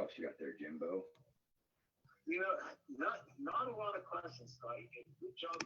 else you got there, Jimbo? You know, not a lot of questions, Scott. You did a good job.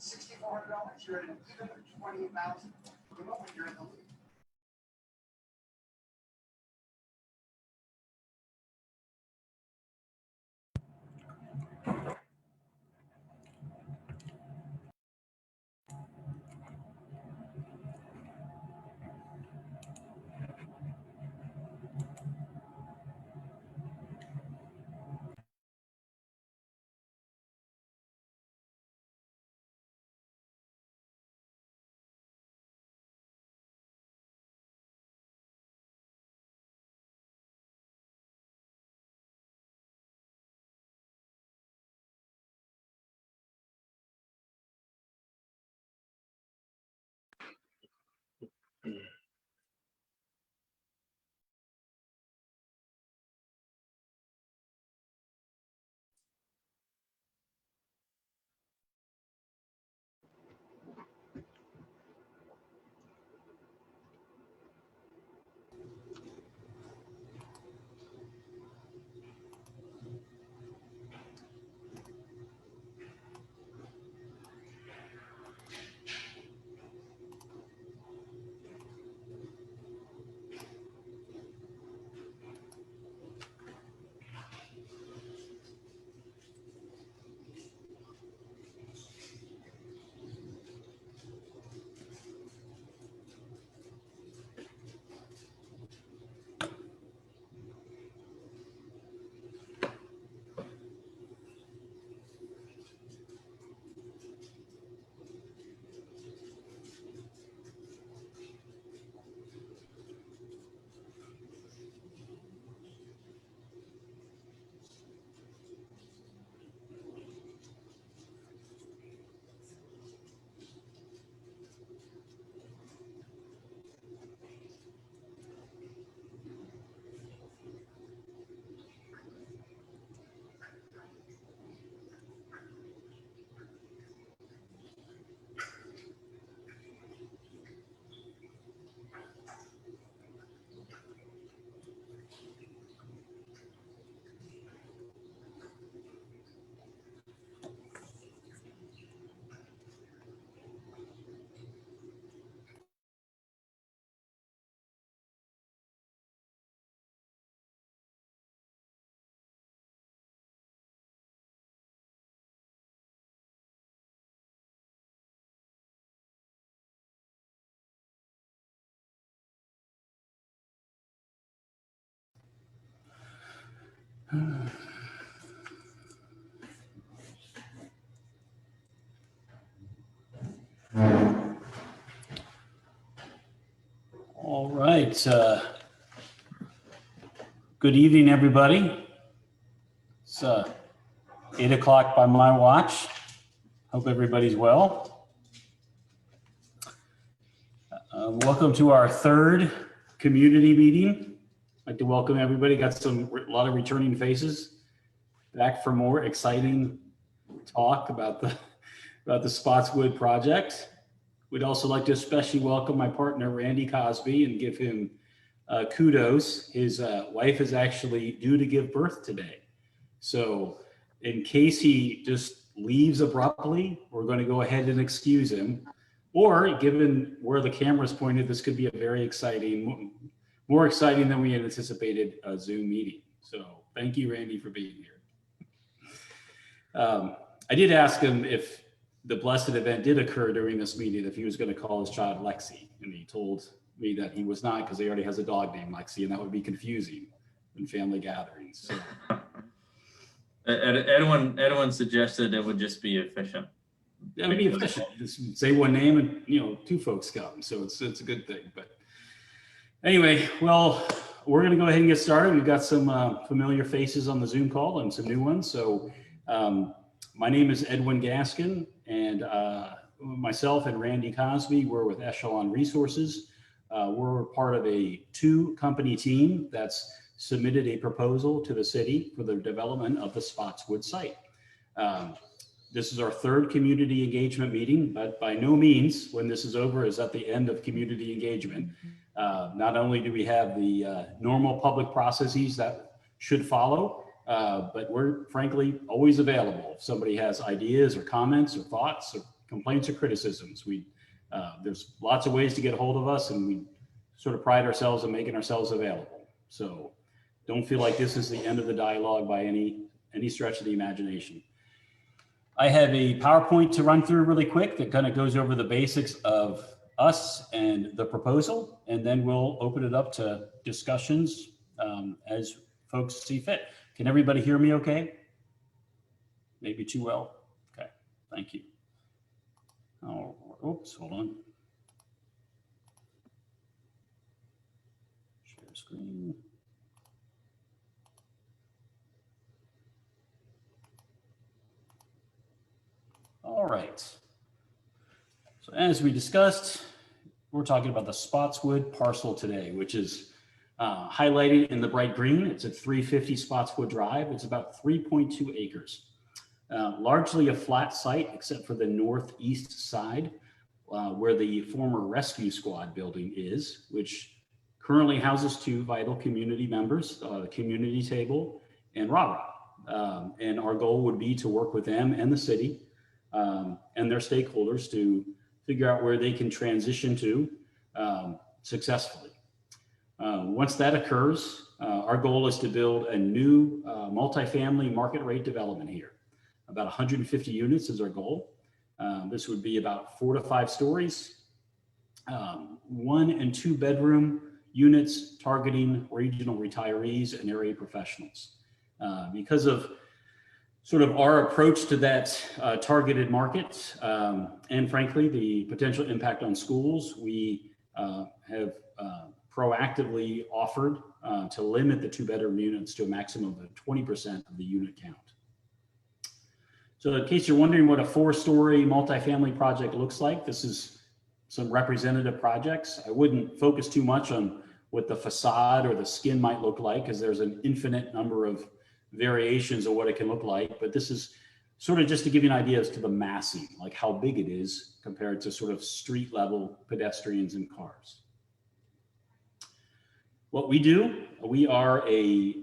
$6,400, you're at an even of 28,000. The moment you're in the lead. All right. Good evening, everybody. It's 8 o'clock by my watch. Hope everybody's well. Welcome to our third community meeting. I'd like to welcome everybody. Got a lot of returning faces back for more exciting talk about the Spotswood project. We'd also like to especially welcome my partner, Randy Cosby, and give him kudos. His wife is actually due to give birth today. So in case he just leaves abruptly, we're going to go ahead and excuse him. Or given where the camera's pointed, this could be a very exciting, more exciting than we had anticipated Zoom meeting. So thank you, Randy, for being here. I did ask him if the blessed event did occur during this meeting, if he was going to call his child Lexi, and he told me that he was not because he already has a dog named Lexi, and that would be confusing in family gatherings. So. Edwin suggested it would just be efficient. That would be efficient. Just say one name and two folks come, so it's a good thing. But anyway, well, we're going to go ahead and get started. We've got some familiar faces on the Zoom call and some new ones. So my name is Edwin Gaskin, and myself and Randy Cosby, we're with Echelon Resources. We're part of a 2-company team that's submitted a proposal to the city for the development of the Spotswood site. This is our 3rd community engagement meeting, but by no means, when this is over, is at the end of community engagement. Not only do we have the normal public processes that should follow, but we're frankly always available. If somebody has ideas or comments or thoughts or complaints or criticisms, there's lots of ways to get a hold of us, and we sort of pride ourselves in making ourselves available. So don't feel like this is the end of the dialogue by any stretch of the imagination. I have a PowerPoint to run through really quick that kind of goes over the basics of us and the proposal, and then we'll open it up to discussions as folks see fit. Can everybody hear me okay? Maybe too well? Okay, thank you. Oh, oops, hold on. Share screen. All right. So as we discussed, we're talking about the Spotswood parcel today, which is highlighted in the bright green. It's at 350 Spotswood Drive. It's about 3.2 acres. Largely a flat site, except for the northeast side, where the former rescue squad building is, which currently houses 2 vital community members, the community table and Rah Rah. And our goal would be to work with them and the city and their stakeholders to figure out where they can transition to successfully. Once that occurs, our goal is to build a new multifamily market rate development here. About 150 units is our goal. This would be about 4 to 5 stories, 1 and 2 bedroom units targeting regional retirees and area professionals. Because of sort of our approach to that targeted market, and frankly, the potential impact on schools, we have proactively offered to limit the 2-bedroom units to a maximum of 20% of the unit count. So in case you're wondering what a 4-story multifamily project looks like, this is some representative projects. I wouldn't focus too much on what the facade or the skin might look like, because there's an infinite number of variations of what it can look like, but this is sort of just to give you an idea as to the massing, like how big it is compared to sort of street level pedestrians and cars. What we do, we are a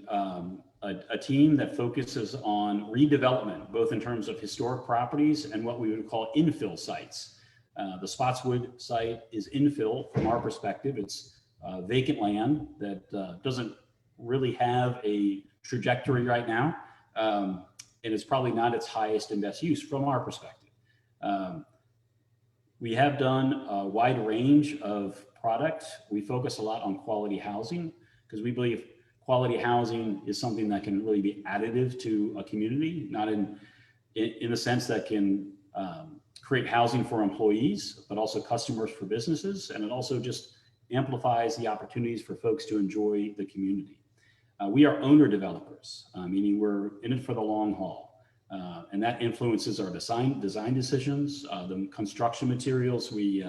team that focuses on redevelopment, both in terms of historic properties and what we would call infill sites. The Spotswood site is infill from our perspective. It's vacant land that doesn't really have a trajectory right now, and it's probably not its highest and best use from our perspective. We have done a wide range of products. We focus a lot on quality housing because we believe quality housing is something that can really be additive to a community, not in the sense that can create housing for employees, but also customers for businesses. And it also just amplifies the opportunities for folks to enjoy the community. We are owner developers, meaning we're in it for the long haul. And that influences our design decisions, the construction materials we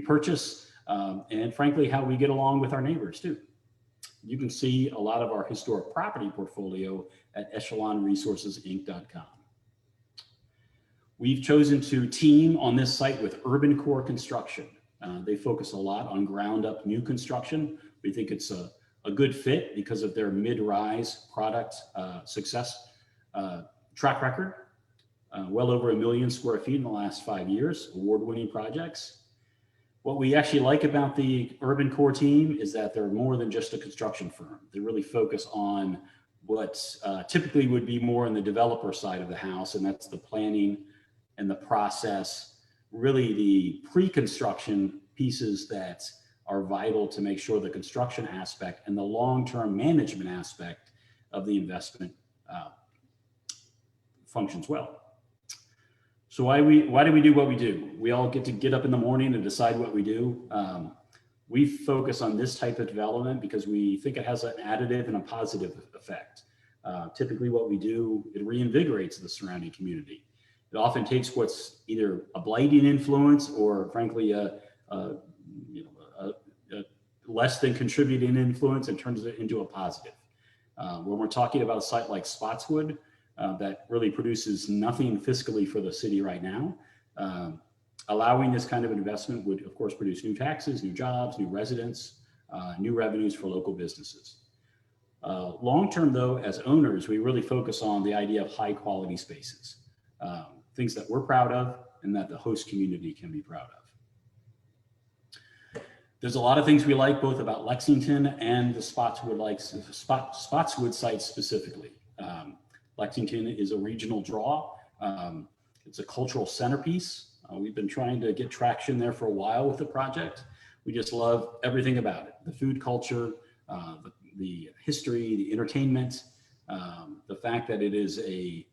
purchase, and frankly, how we get along with our neighbors too. You can see a lot of our historic property portfolio at echelonresourcesinc.com. We've chosen to team on this site with UrbanCore Construction. They focus a lot on ground up new construction. We think it's a good fit because of their mid-rise product success track record. Well over 1 million square feet in the last 5 years, award-winning projects. What we actually like about the UrbanCore team is that they're more than just a construction firm. They really focus on what typically would be more in the developer side of the house, and that's the planning and the process, really the pre-construction pieces that are vital to make sure the construction aspect and the long-term management aspect of the investment functions well. So why do we do what we do? We all get up in the morning and decide what we do. We focus on this type of development because we think it has an additive and a positive effect. Typically what we do, it reinvigorates the surrounding community. It often takes what's either a blighting influence or frankly a less than contributing influence and turns it into a positive. When we're talking about a site like Spotswood, that really produces nothing fiscally for the city right now, allowing this kind of investment would of course produce new taxes, new jobs, new residents, new revenues for local businesses. Long-term though, as owners, we really focus on the idea of high quality spaces, things that we're proud of and that the host community can be proud of. There's a lot of things we like both about Lexington and the Spotswood site specifically. Lexington is a regional draw. It's a cultural centerpiece. We've been trying to get traction there for a while with the project. We just love everything about it. The food culture, the history, the entertainment, the fact that it is a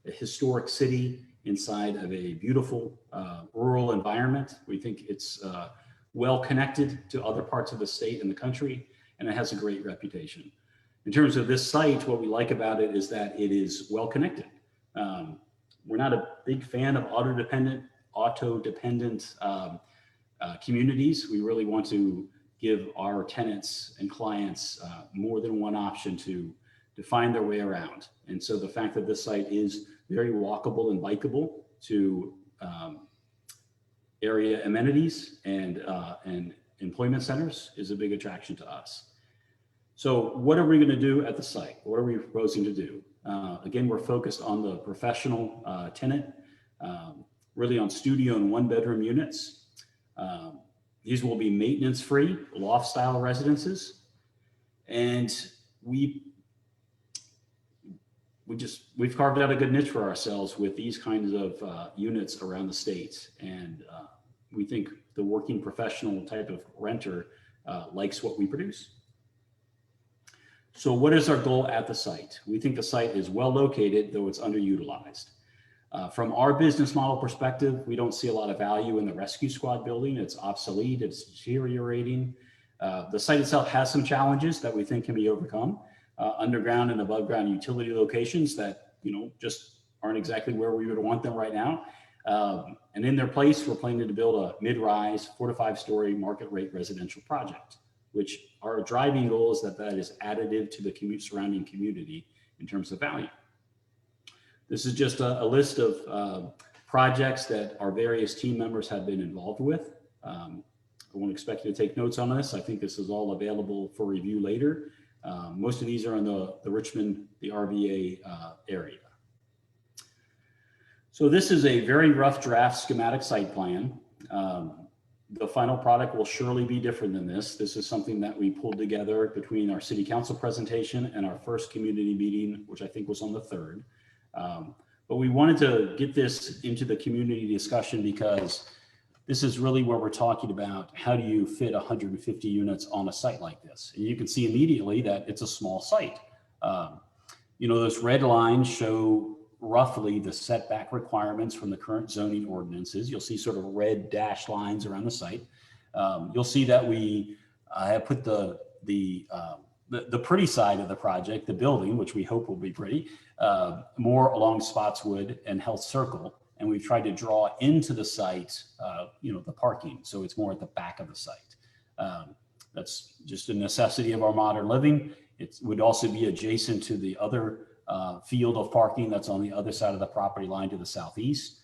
historic city inside of a beautiful rural environment. We think it's well connected to other parts of the state and the country, and it has a great reputation. In terms of this site, what we like about it is that it is well connected. We're not a big fan of auto-dependent communities. We really want to give our tenants and clients more than one option to find their way around. And so the fact that this site is very walkable and bikeable to area amenities and employment centers is a big attraction to us. So what are we going to do at the site? What are we proposing to do? Again, we're focused on the professional tenant, really on studio and 1-bedroom units. These will be maintenance-free, loft-style residences. And we've carved out a good niche for ourselves with these kinds of units around the state. And we think the working professional type of renter likes what we produce. So what is our goal at the site? We think the site is well located, though it's underutilized. From our business model perspective, we don't see a lot of value in the rescue squad building. It's obsolete, it's deteriorating. The site itself has some challenges that we think can be overcome. Underground and above ground utility locations that just aren't exactly where we would want them right now. And in their place, we're planning to build a mid-rise 4 to 5 story market rate residential project, which our driving goal is that is additive to the surrounding community in terms of value. This is just a list of projects that our various team members have been involved with. I won't expect you to take notes on this. I think this is all available for review later. Most of these are in the Richmond, the RVA area. So this is a very rough draft schematic site plan. The final product will surely be different than this. This is something that we pulled together between our city council presentation and our first community meeting, which I think was on the 3rd. But we wanted to get this into the community discussion because this is really where we're talking about how do you fit 150 units on a site like this? And you can see immediately that it's a small site. Those red lines show roughly the setback requirements from the current zoning ordinances. You'll see sort of red dashed lines around the site. You'll see that we have put the pretty side of the project, the building, which we hope will be pretty, more along Spotswood and Health Circle. And we've tried to draw into the site, the parking. So it's more at the back of the site. That's just a necessity of our modern living. It would also be adjacent to the other field of parking that's on the other side of the property line to the southeast.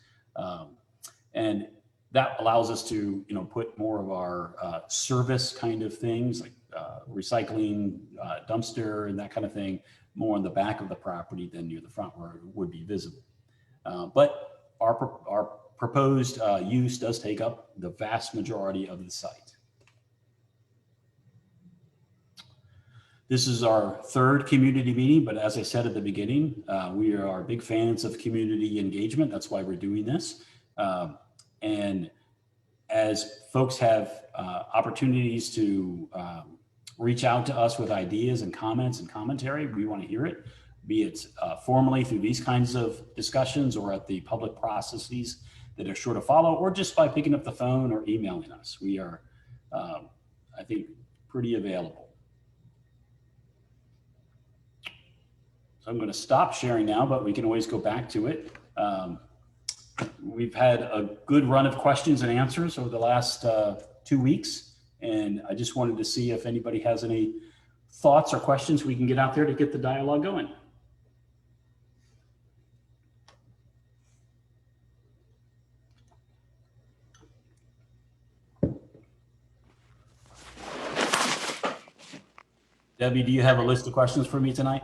And that allows us to, put more of our service kind of things like recycling, dumpster and that kind of thing more on the back of the property than near the front where it would be visible. But our proposed use does take up the vast majority of the site. This is our third community meeting, but as I said at the beginning, we are big fans of community engagement. That's why we're doing this. And as folks have opportunities to reach out to us with ideas and comments and commentary, we want to hear it, be it formally through these kinds of discussions or at the public processes that are sure to follow, or just by picking up the phone or emailing us. We are, I think, pretty available. So I'm going to stop sharing now, but we can always go back to it. We've had a good run of questions and answers over the last 2 weeks, and I just wanted to see if anybody has any thoughts or questions we can get out there to get the dialogue going. Debbie, do you have a list of questions for me tonight?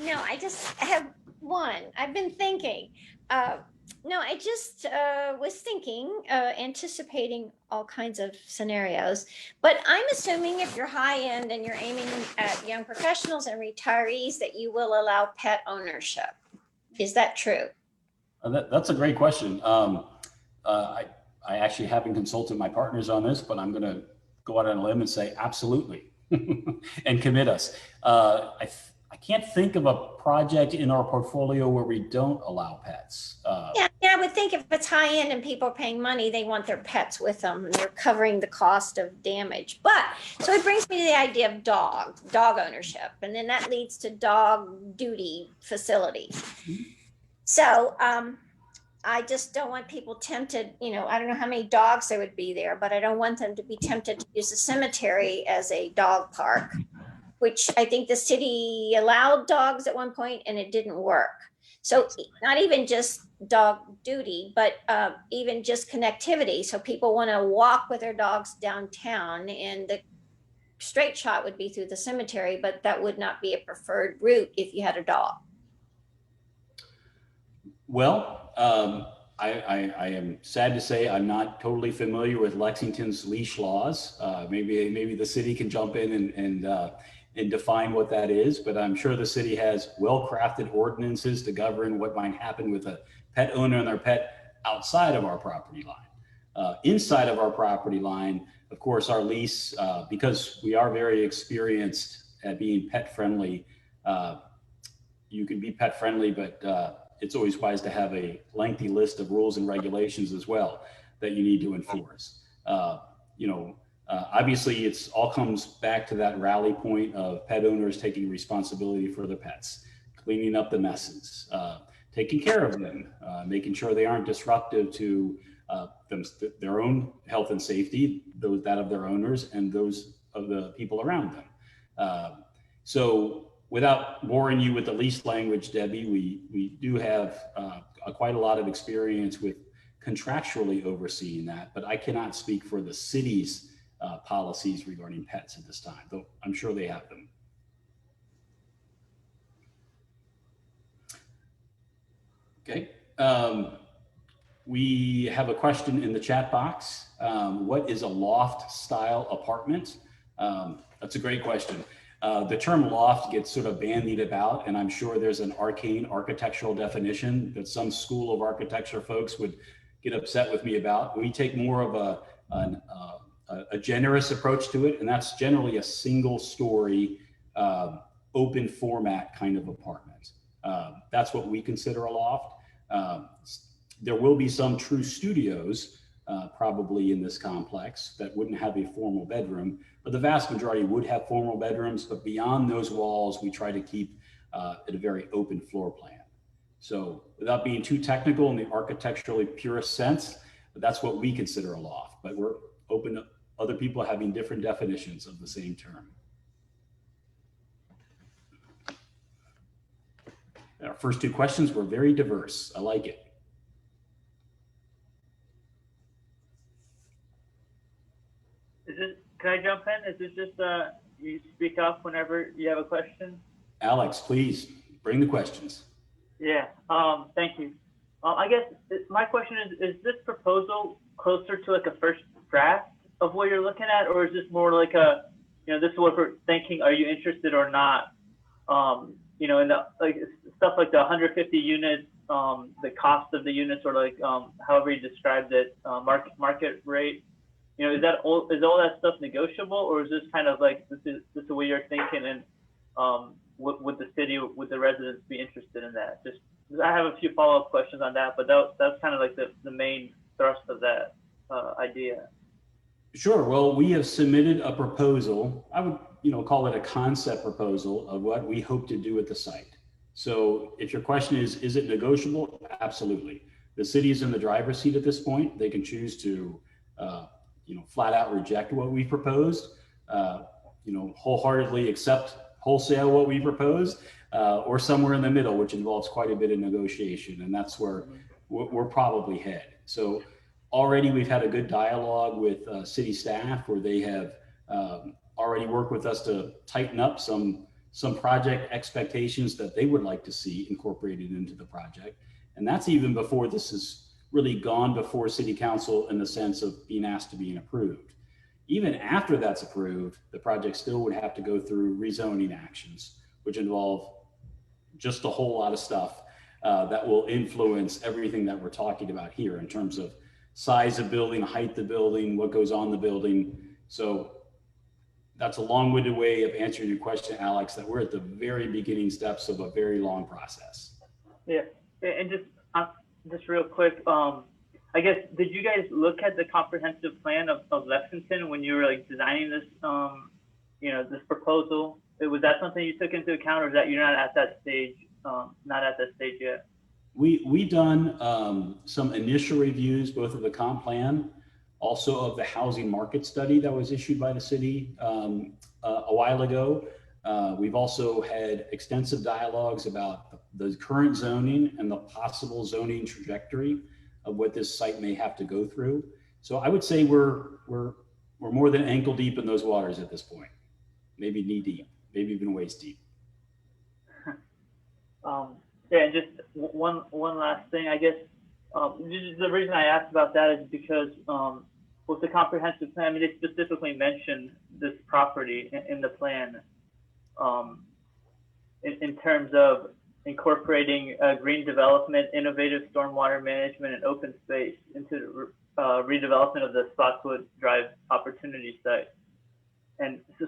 No, I just have one. I've been thinking. No, I just was thinking, anticipating all kinds of scenarios. But I'm assuming if you're high end and you're aiming at young professionals and retirees, that you will allow pet ownership. Is that true? That's a great question. I actually haven't consulted my partners on this, but I'm going to go out on a limb and say absolutely and commit us. I can't think of a project in our portfolio where we don't allow pets. Yeah, I would think if it's high end and people are paying money, they want their pets with them and they're covering the cost of damage. But so it brings me to the idea of dog ownership. And then that leads to dog duty facilities. So I just don't want people tempted, I don't know how many dogs there would be there, but I don't want them to be tempted to use the cemetery as a dog park, which I think the city allowed dogs at one point and it didn't work. So not even just dog duty, but even just connectivity. So people want to walk with their dogs downtown, and the straight shot would be through the cemetery, but that would not be a preferred route if you had a dog. Well, I am sad to say I'm not totally familiar with Lexington's leash laws. Maybe the city can jump in and define what that is, but I'm sure the city has well-crafted ordinances to govern what might happen with a pet owner and their pet outside of our property line. Inside of our property line, of course, our lease, because we are very experienced at being pet friendly, you can be pet friendly, but it's always wise to have a lengthy list of rules and regulations as well that you need to enforce. Obviously, it's all comes back to that rally point of pet owners taking responsibility for their pets, cleaning up the messes, taking care of them, making sure they aren't disruptive to their own health and safety, that of their owners and those of the people around them. So without boring you with the lease language, Debbie, we do have quite a lot of experience with contractually overseeing that, but I cannot speak for the city's policies regarding pets at this time, though I'm sure they have them. Okay. We have a question in the chat box. What is a loft style apartment? That's a great question. The term loft gets sort of bandied about, and I'm sure there's an arcane architectural definition that some school of architecture folks would get upset with me about. We take more of a generous approach to it, and that's generally a single story, open format kind of apartment. That's what we consider a loft. There will be some true studios probably in this complex that wouldn't have a formal bedroom, but the vast majority would have formal bedrooms. But beyond those walls, we try to keep it a very open floor plan. So without being too technical in the architecturally purest sense, that's what we consider a loft, but we're open to other people having different definitions of the same term. Our first two questions were very diverse. I like it. Can I jump in? Is this just you speak up whenever you have a question? Alex, please bring the questions. Yeah, thank you. I guess my question is this proposal closer to like a first draft of what you're looking at, or is this more like a, this is what we're thinking, are you interested or not? In the, like stuff like the 150 units, the cost of the units, or like however you described it, market rate. Is all that stuff negotiable, or is this kind of like this is the way you're thinking, and would the city, would the residents be interested in that? Just I have a few follow-up questions on that, but that's kind of like the main thrust of that idea. Sure. Well, we have submitted a proposal. I would, call it a concept proposal of what we hope to do at the site. So if your question is it negotiable? Absolutely. The city is in the driver's seat at this point. They can choose to, flat out reject what we proposed, wholeheartedly accept wholesale what we proposed, or somewhere in the middle, which involves quite a bit of negotiation. And that's where we're probably head. So already we've had a good dialogue with city staff where they have already worked with us to tighten up some project expectations that they would like to see incorporated into the project. And that's even before this has really gone before city council in the sense of being asked to be approved. Even after that's approved, the project still would have to go through rezoning actions, which involve just a whole lot of stuff that will influence everything that we're talking about here in terms of size of building, height of building, what goes on the building. So that's a long-winded way of answering your question, Alex, that we're at the very beginning steps of a very long process. Yeah, and just real quick, I guess, did you guys look at the comprehensive plan of Lexington when you were like designing this, this proposal? Was that something you took into account, or is that you're not at that stage, yet? We done some initial reviews, both of the comp plan, also of the housing market study that was issued by the city a while ago. We've also had extensive dialogues about the current zoning and the possible zoning trajectory of what this site may have to go through. So I would say we're more than ankle deep in those waters at this point, maybe knee deep, maybe even waist deep. Yeah, and just one last thing, I guess. The reason I asked about that is because with the comprehensive plan, they specifically mentioned this property in the plan in terms of incorporating green development, innovative stormwater management, and open space into redevelopment of the Spotswood Drive opportunity site. And so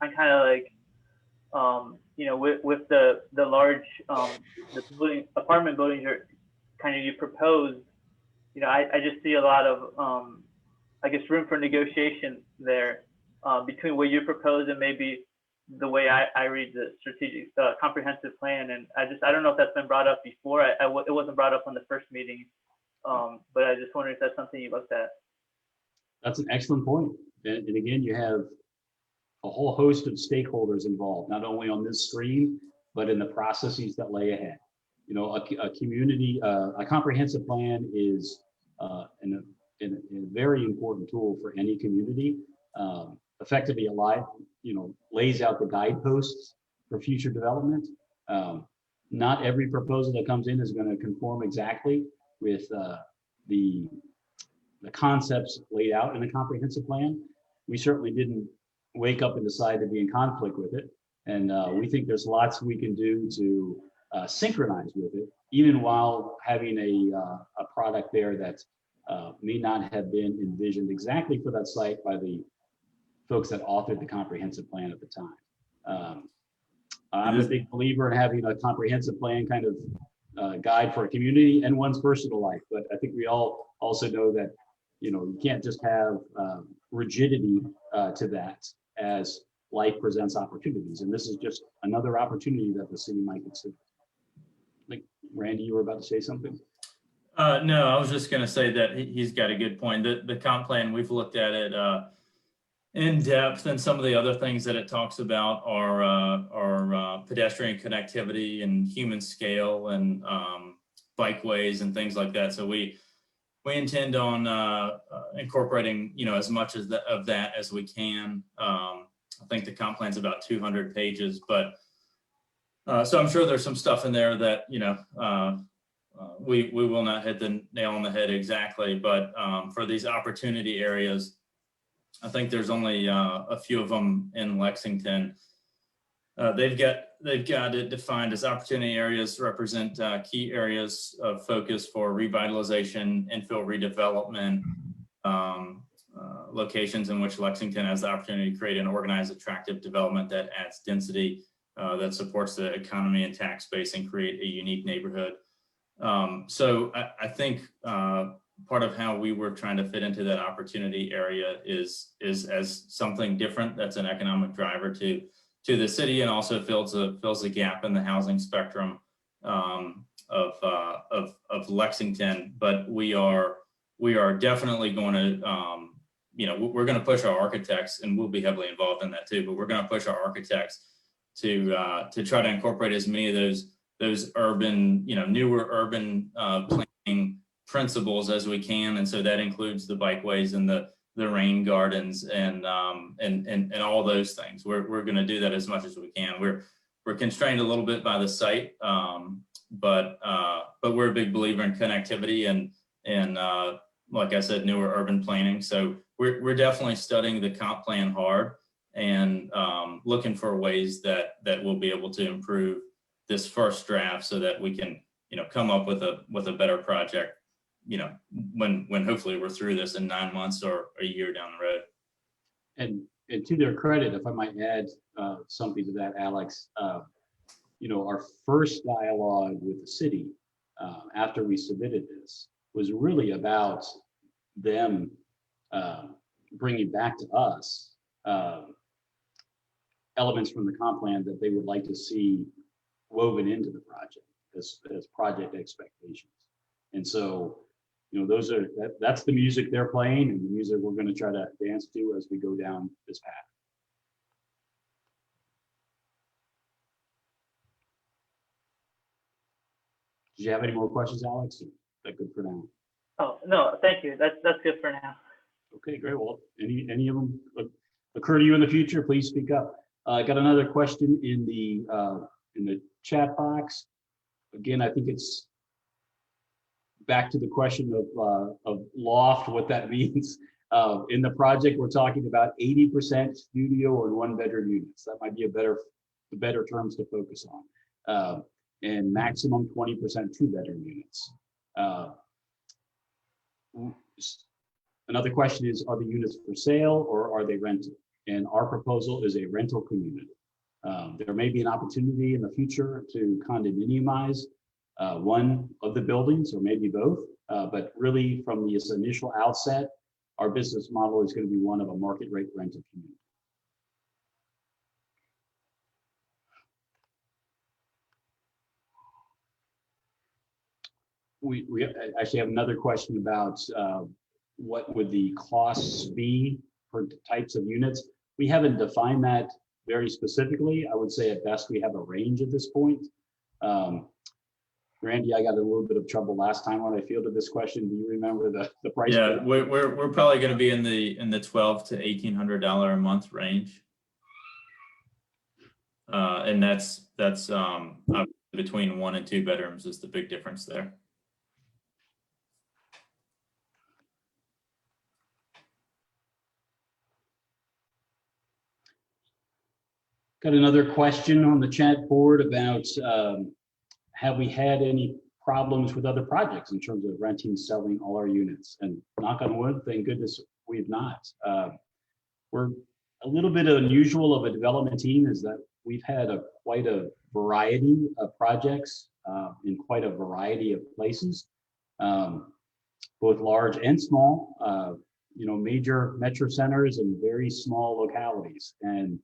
I'm kind of like, with the large apartment buildings you proposed, I just see a lot of, room for negotiation there between what you propose and maybe the way I read the strategic comprehensive plan. And I don't know if that's been brought up before. It wasn't brought up on the first meeting, but I just wonder if that's something you looked at. That's an excellent point. And again, you have a whole host of stakeholders involved, not only on this screen, but in the processes that lay ahead. A comprehensive plan is a very important tool for any community. Effectively, lays out the guideposts for future development. Not every proposal that comes in is going to conform exactly with the concepts laid out in the comprehensive plan. We certainly didn't wake up and decide to be in conflict with it. And we think there's lots we can do to synchronize with it, even while having a product there that may not have been envisioned exactly for that site by the folks that authored the comprehensive plan at the time. I'm a big believer in having a comprehensive plan kind of guide for a community and one's personal life, but I think we all also know that, you know, you can't just have rigidity to that as life presents opportunities. And this is just another opportunity that the city might consider. Like, Randy, you were about to say something? No, I was just going to say that he's got a good point. The comp plan, we've looked at it in depth, and some of the other things that it talks about are pedestrian connectivity and human scale and bikeways and things like that. So we intend on incorporating, you know, as much as of that as we can. I think the comp plan's about 200 pages, but so I'm sure there's some stuff in there that, you know, we will not hit the nail on the head exactly, but for these opportunity areas, I think there's only a few of them in Lexington. They've got it defined as opportunity areas represent key areas of focus for revitalization, infill redevelopment, locations in which Lexington has the opportunity to create and organize attractive development that adds density, that supports the economy and tax base and create a unique neighborhood. So I think part of how we were trying to fit into that opportunity area is as something different that's an economic driver to the city, and also fills a gap in the housing spectrum of Lexington. But we are definitely going to you know, we're going to push our architects, and we'll be heavily involved in that too, but we're going to push our architects to try to incorporate as many of those urban, you know, newer urban planning principles as we can. And so that includes the bikeways and the rain gardens and all those things. We're going to do that as much as we can. We're constrained a little bit by the site, but we're a big believer in connectivity and like I said, newer urban planning. So we're definitely studying the comp plan hard and looking for ways that we'll be able to improve this first draft so that we can, you know, come up with a better project, you know, when hopefully we're through this in 9 months or a year down the road. And to their credit, if I might add something to that, Alex, you know, our first dialogue with the city after we submitted this was really about them bringing back to us elements from the comp plan that they would like to see woven into the project as project expectations. And so, you know, that's the music they're playing and the music we're going to try to dance to as we go down this path. Did you have any more questions, Alex? Is that good for now? Oh, no, thank you. That's good for now. Okay, great. Well, any of them occur to you in the future, please speak up. I got another question in the chat box. Again, I think it's back to the question of loft, what that means. In the project, we're talking about 80% studio and 1-bedroom units. That might be the better terms to focus on. And maximum 20% 2-bedroom units. Another question is, are the units for sale or are they rented? And our proposal is a rental community. There may be an opportunity in the future to condominiumize one of the buildings or maybe both, but really from this initial outset, our business model is going to be one of a market rate rental community. We actually have another question about what would the costs be for types of units. We haven't defined that very specifically. I would say at best we have a range at this point. Randy, I got a little bit of trouble last time when I fielded this question. Do you remember the price? Yeah, we're probably going to be in the $1,200 to $1,800 a month range, and that's between 1 and 2 bedrooms is the big difference there. Got another question on the chat board about have we had any problems with other projects in terms of renting, selling all our units? And knock on wood, thank goodness we've not. We're a little bit unusual of a development team is that we've had quite a variety of projects in quite a variety of places, both large and small, major metro centers and very small localities. And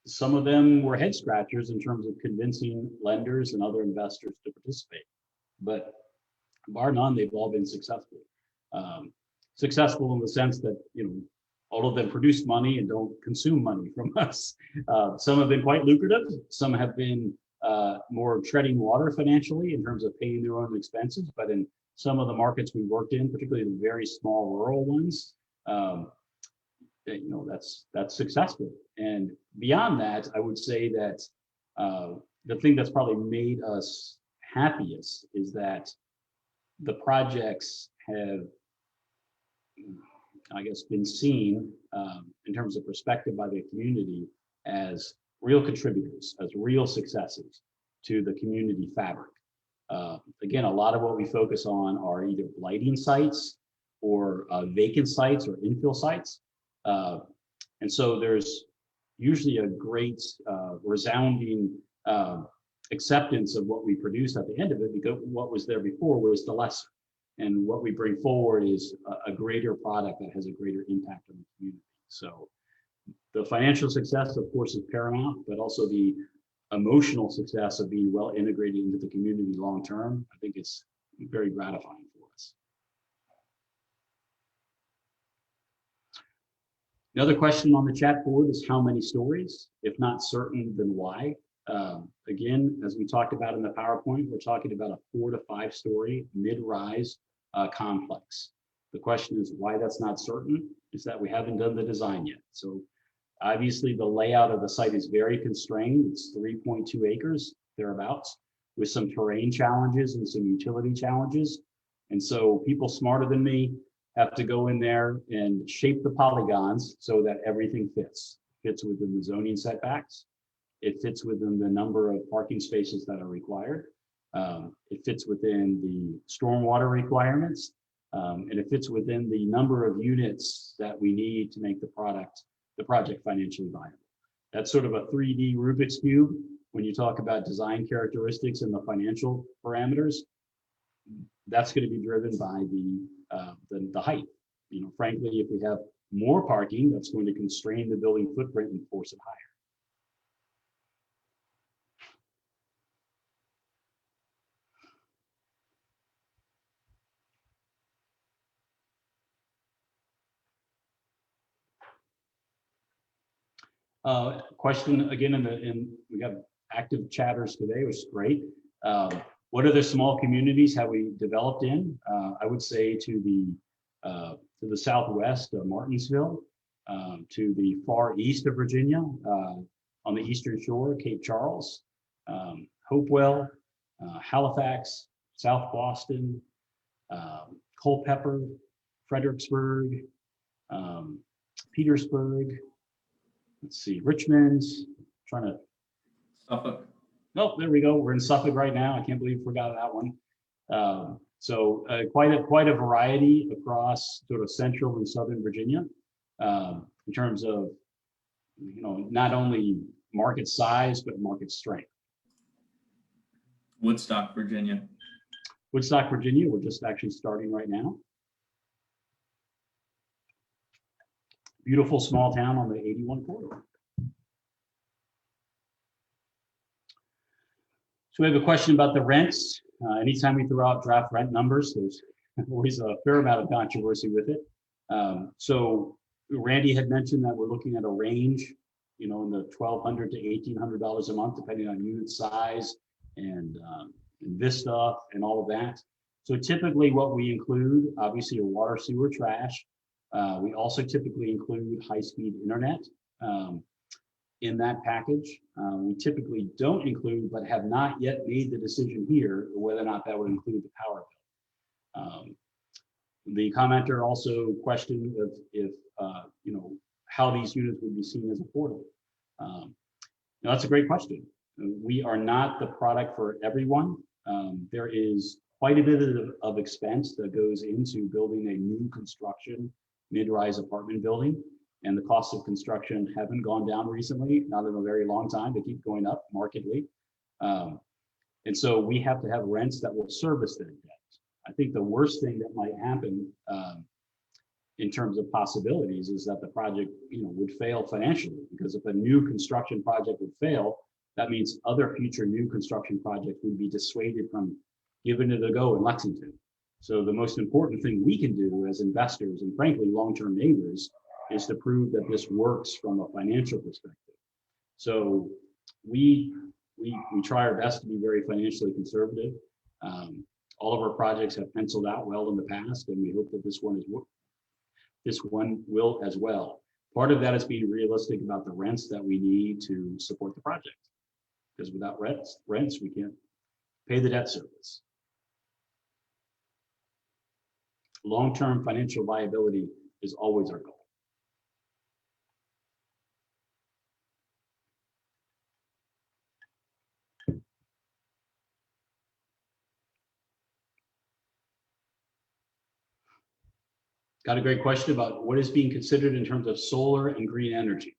some of them were head scratchers in terms of convincing lenders and other investors to participate. But bar none, they've all been successful. Successful in the sense that, all of them produce money and don't consume money from us. Some have been quite lucrative. Some have been more treading water financially in terms of paying their own expenses. But in some of the markets we worked in, particularly the very small rural ones, that's successful. And beyond that, I would say that the thing that's probably made us happiest is that the projects have, I guess, been seen in terms of perspective by the community as real contributors, as real successes to the community fabric. Again, a lot of what we focus on are either blighting sites or vacant sites or infill sites. And so there's usually a great resounding acceptance of what we produce at the end of it, because what was there before was the lesser. And what we bring forward is a greater product that has a greater impact on the community. So the financial success, of course, is paramount, but also the emotional success of being well integrated into the community long term, I think it's very gratifying for us. Another question on the chat board is how many stories? If not certain, then why? Again, as we talked about in the PowerPoint, we're talking about a 4 to 5 story mid-rise complex. The question is why that's not certain is that we haven't done the design yet. So obviously the layout of the site is very constrained. It's 3.2 acres, thereabouts, with some terrain challenges and some utility challenges. And so people smarter than me have to go in there and shape the polygons so that everything fits within the zoning setbacks. It fits within the number of parking spaces that are required. It fits within the stormwater requirements, and it fits within the number of units that we need to make the project financially viable. That's sort of a 3D Rubik's Cube when you talk about design characteristics and the financial parameters. That's going to be driven by the height. Frankly, if we have more parking, that's going to constrain the building footprint and force it higher. Question again we have active chatters today, which is great. What other small communities have we developed in? I would say to the southwest of Martinsville, to the far east of Virginia, on the eastern shore, Cape Charles, Hopewell, Halifax, South Boston, Culpeper, Fredericksburg, Petersburg. Let's see, Richmond, Suffolk. Oh, there we go. We're in Suffolk right now. I can't believe we forgot that one. So quite a variety across sort of central and southern Virginia in terms of, not only market size, but market strength. Woodstock, Virginia. Woodstock, Virginia, we're just actually starting right now. Beautiful small town on the 81 corridor. So we have a question about the rents. Anytime we throw out draft rent numbers, there's always a fair amount of controversy with it. So Randy had mentioned that we're looking at a range, in the $1,200 to $1,800 a month, depending on unit size and Vista and all of that. So typically what we include, obviously, are water, sewer, trash. We also typically include high-speed internet in that package. We typically don't include, but have not yet made the decision here, whether or not that would include the power bill. The commenter also questioned if how these units would be seen as affordable. That's a great question. We are not the product for everyone. There is quite a bit of expense that goes into building a new construction mid-rise apartment building. And the costs of construction haven't gone down recently, not in a very long time. They keep going up markedly. And so we have to have rents that will service that debt. I think the worst thing that might happen in terms of possibilities is that the project, would fail financially, because if a new construction project would fail, that means other future new construction projects would be dissuaded from giving it a go in Lexington. So the most important thing we can do as investors and frankly long-term neighbors is to prove that this works from a financial perspective. So we try our best to be very financially conservative. All of our projects have penciled out well in the past, and we hope that this one will as well. Part of that is being realistic about the rents that we need to support the project, because without rents we can't pay the debt service. Long-term financial viability is always our goal. Got a great question about what is being considered in terms of solar and green energy.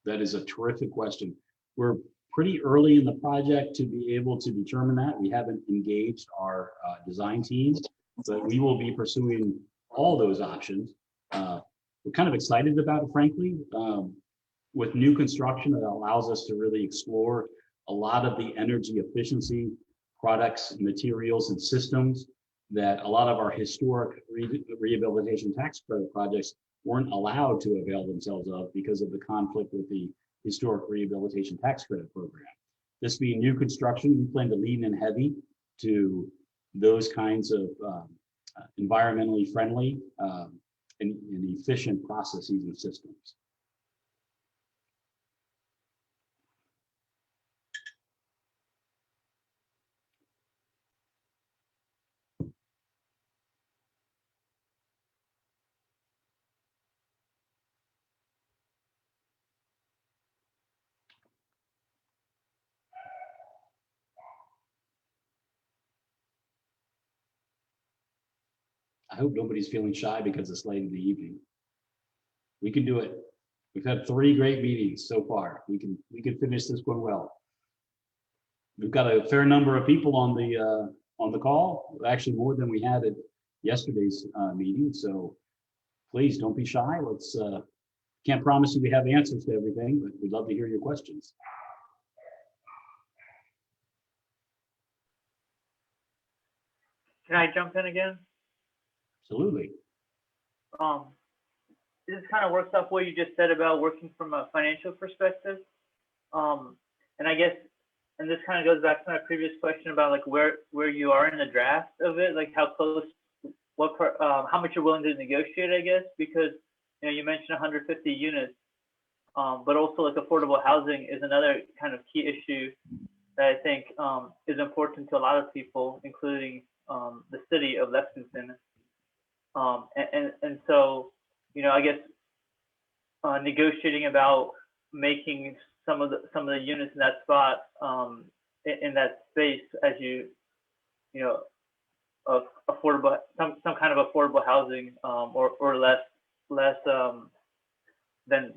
That is a terrific question. We're pretty early in the project to be able to determine that. We haven't engaged our design teams, but we will be pursuing all those options. We're kind of excited about it, frankly. With new construction, it allows us to really explore a lot of the energy efficiency products, materials, and systems that a lot of our historic rehabilitation tax credit projects weren't allowed to avail themselves of because of the conflict with the historic rehabilitation tax credit program. This being new construction, we plan to lean in heavy to those kinds of environmentally friendly and efficient processes and systems. I hope nobody's feeling shy because it's late in the evening. We can do it. We've had 3 great meetings so far. We can finish this one well. We've got a fair number of people on the call, actually more than we had at yesterday's meeting. So please don't be shy. Let's can't promise you we have answers to everything, but we'd love to hear your questions. Can I jump in again? Absolutely. This kind of works off what you just said about working from a financial perspective. And I guess, and this kind of goes back to my previous question about like where you are in the draft of it, like how close, how much you're willing to negotiate, I guess, because you mentioned 150 units, but also like affordable housing is another kind of key issue that I think is important to a lot of people, including the city of Lexington. And so, I guess negotiating about making some of the units in that spot in that space as affordable, some kind of affordable housing or less than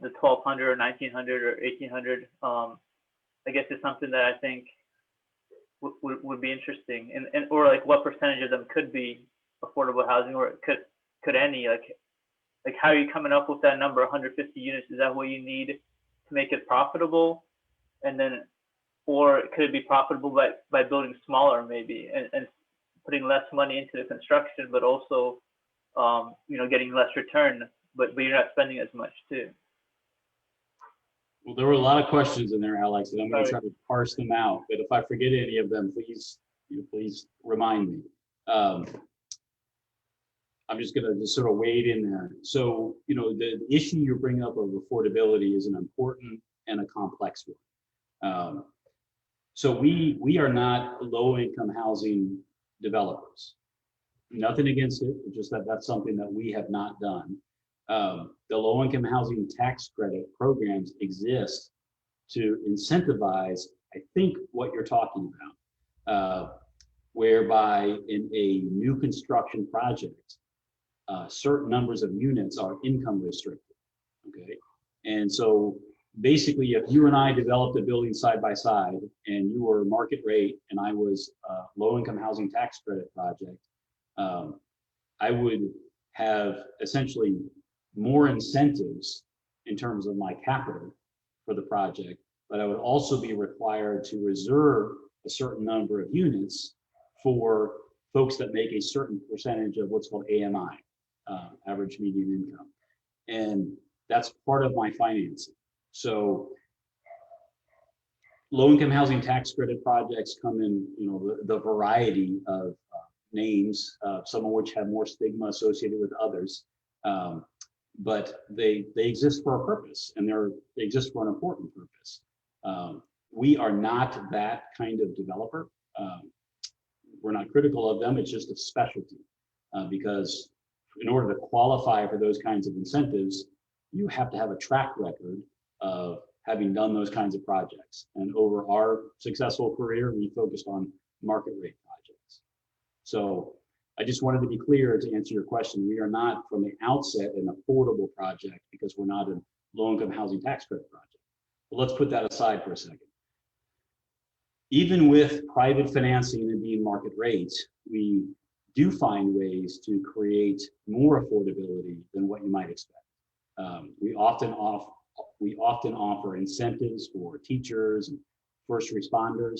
the 1,200 or 1,900 or 1,800. I guess is something that I think would be interesting, and or like what percentage of them could be affordable housing, or could any, like how are you coming up with that number 150 units? Is that what you need to make it profitable? And then, or could it be profitable by building smaller maybe and putting less money into the construction, but also getting less return, but you're not spending as much too? Well, there were a lot of questions in there, Alex, and I'm going to try to parse them out. But if I forget any of them, please remind me. I'm just going to sort of wade in there. So, the issue you're bringing up of affordability is an important and a complex one. So we are not low-income housing developers. Nothing against it, it's just that that's something that we have not done. The low-income housing tax credit programs exist to incentivize I think what you're talking about, whereby in a new construction project, certain numbers of units are income restricted, okay? And so basically, if you and I developed a building side by side and you were market rate and I was a low-income housing tax credit project, I would have essentially more incentives in terms of my capital for the project, but I would also be required to reserve a certain number of units for folks that make a certain percentage of what's called AMI, average median income. And that's part of my financing. So low-income housing tax credit projects come in, the variety of names, some of which have more stigma associated with others, but they exist for a purpose, and they exist for an important purpose. We are not that kind of developer. We're not critical of them. It's just a specialty, because in order to qualify for those kinds of incentives, you have to have a track record of having done those kinds of projects. And over our successful career, we focused on market rate projects. So I just wanted to be clear to answer your question. We are not from the outset an affordable project because we're not a low-income housing tax credit project. But let's put that aside for a second. Even with private financing and being market rates, we do find ways to create more affordability than what you might expect. We often offer incentives for teachers and first responders.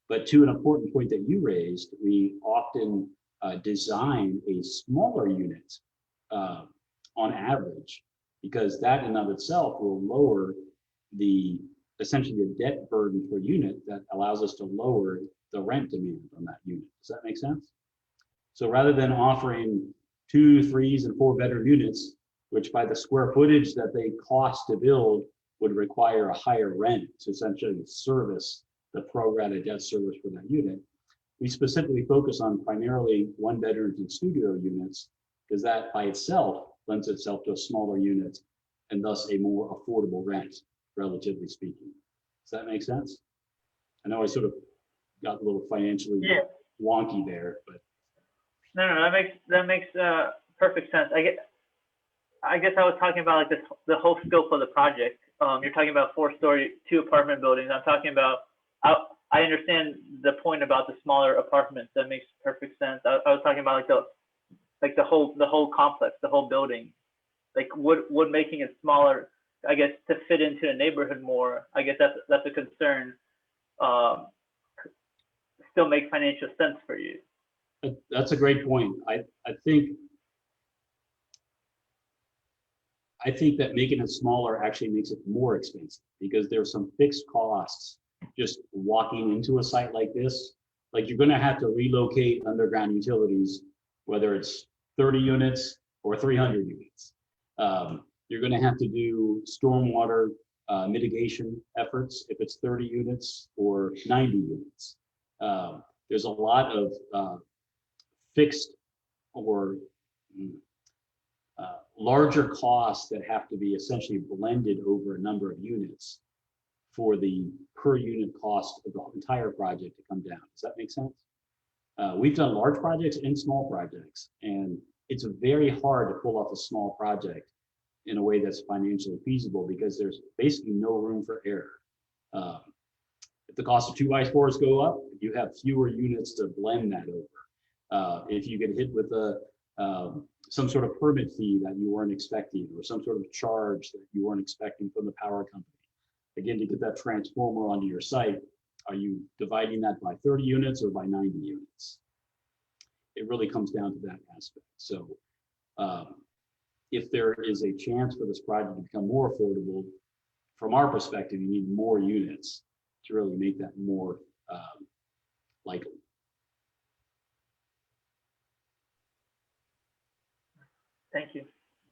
But to an important point that you raised, we often design a smaller unit on average, because that in of itself will lower essentially the debt burden per unit that allows us to lower the rent demand on that unit. Does that make sense? So rather than offering 2, 3s, and 4-bedroom units, which by the square footage that they cost to build would require a higher rent to essentially service the pro rata debt service for that unit, we specifically focus on primarily 1-bedrooms and studio units, because that by itself lends itself to a smaller unit and thus a more affordable rent, relatively speaking. Does that make sense? I know I sort of got a little financially wonky there, but No, that makes perfect sense. I guess I was talking about like the whole scope of the project. You're talking about 4-story, 2 apartment buildings. I'm talking about, I understand the point about the smaller apartments. That makes perfect sense. I was talking about like the whole complex, the whole building. Like would making it smaller, I guess, to fit into the neighborhood more, I guess that's a concern. Still make financial sense for you. that's a great point. I think that making it smaller actually makes it more expensive, because there's some fixed costs just walking into a site like this. Like, you're going to have to relocate underground utilities, whether it's 30 units or 300 units. You're going to have to do stormwater mitigation efforts if it's 30 units or 90 units. There's a lot of fixed or larger costs that have to be essentially blended over a number of units for the per unit cost of the entire project to come down. Does that make sense? We've done large projects and small projects, and it's very hard to pull off a small project in a way that's financially feasible, because there's basically no room for error. If the cost of 2x4s go up, you have fewer units to blend that over. If you get hit with some sort of permit fee that you weren't expecting, or some sort of charge that you weren't expecting from the power company, again, to get that transformer onto your site, are you dividing that by 30 units or by 90 units? It really comes down to that aspect. So if there is a chance for this project to become more affordable, from our perspective, you need more units to really make that more likely. Thank you.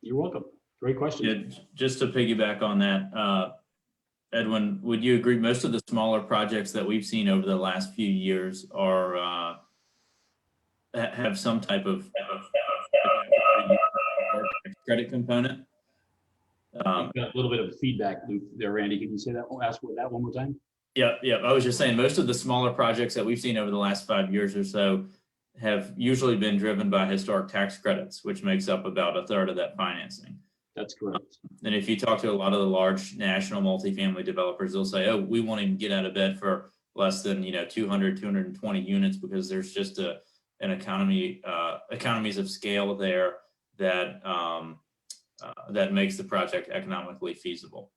You're welcome. Great question. Yeah, just to piggyback on that, Edwin, would you agree most of the smaller projects that we've seen over the last few years are have some type of credit component? Got a little bit of feedback loop there, Randy. Can you say that? Ask that one more time. Yeah, yeah. I was just saying most of the smaller projects that we've seen over the last 5 years or so have usually been driven by historic tax credits, which makes up about a third of that financing. That's correct. And if you talk to a lot of the large national multifamily developers, they'll say, oh, we won't even get out of bed for less than 200, 220 units because there's just an economies of scale there that that makes the project economically feasible.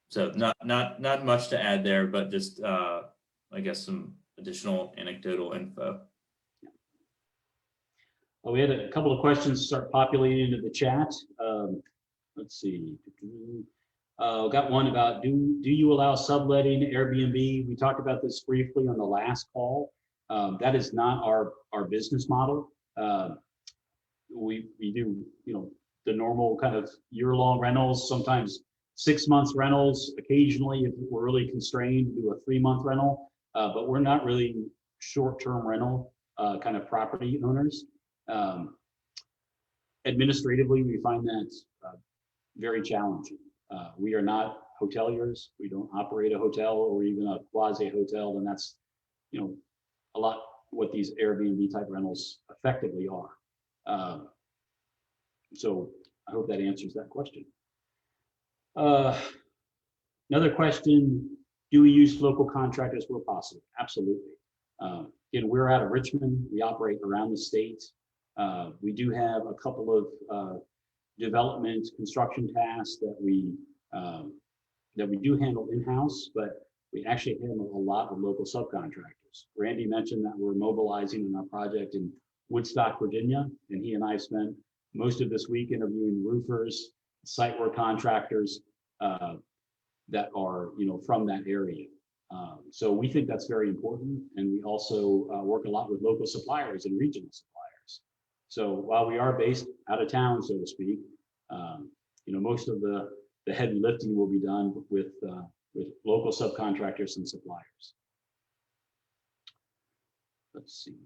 So not much to add there, but just I guess some additional anecdotal info. Well, we had a couple of questions start populating into the chat. Let's see. Got one about do you allow subletting Airbnb? We talked about this briefly on the last call. That is not our business model. We do the normal kind of year-long rentals, sometimes 6 months rentals. Occasionally, if we're really constrained, do a 3-month rental. But we're not really short-term rental kind of property owners. Administratively, we find that very challenging. We are not hoteliers. We don't operate a hotel or even a quasi hotel, and that's a lot what these Airbnb type rentals effectively are. So I hope that answers that question. Another question: do we use local contractors where possible? Absolutely. Again, we're out of Richmond. We operate around the state. We do have a couple of development construction tasks that we do handle in-house, but we actually handle a lot of local subcontractors. Randy mentioned that we're mobilizing in our project in Woodstock, Virginia, and he and I spent most of this week interviewing roofers, site work contractors that are from that area. So we think that's very important, and we also work a lot with local suppliers and regional suppliers. So while we are based out of town, so to speak, most of the heavy lifting will be done with local subcontractors and suppliers. Let's see.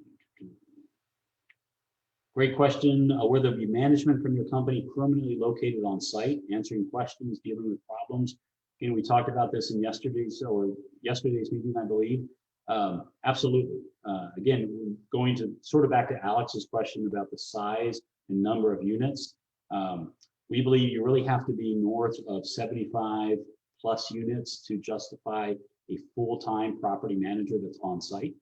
Great question. Will there be management from your company permanently located on site, answering questions, dealing with problems? Again, we talked about this in yesterday's meeting, I believe. Absolutely. Again, we're going to sort of back to Alex's question about the size and number of units. We believe you really have to be north of 75 plus units to justify a full-time property manager that's on site.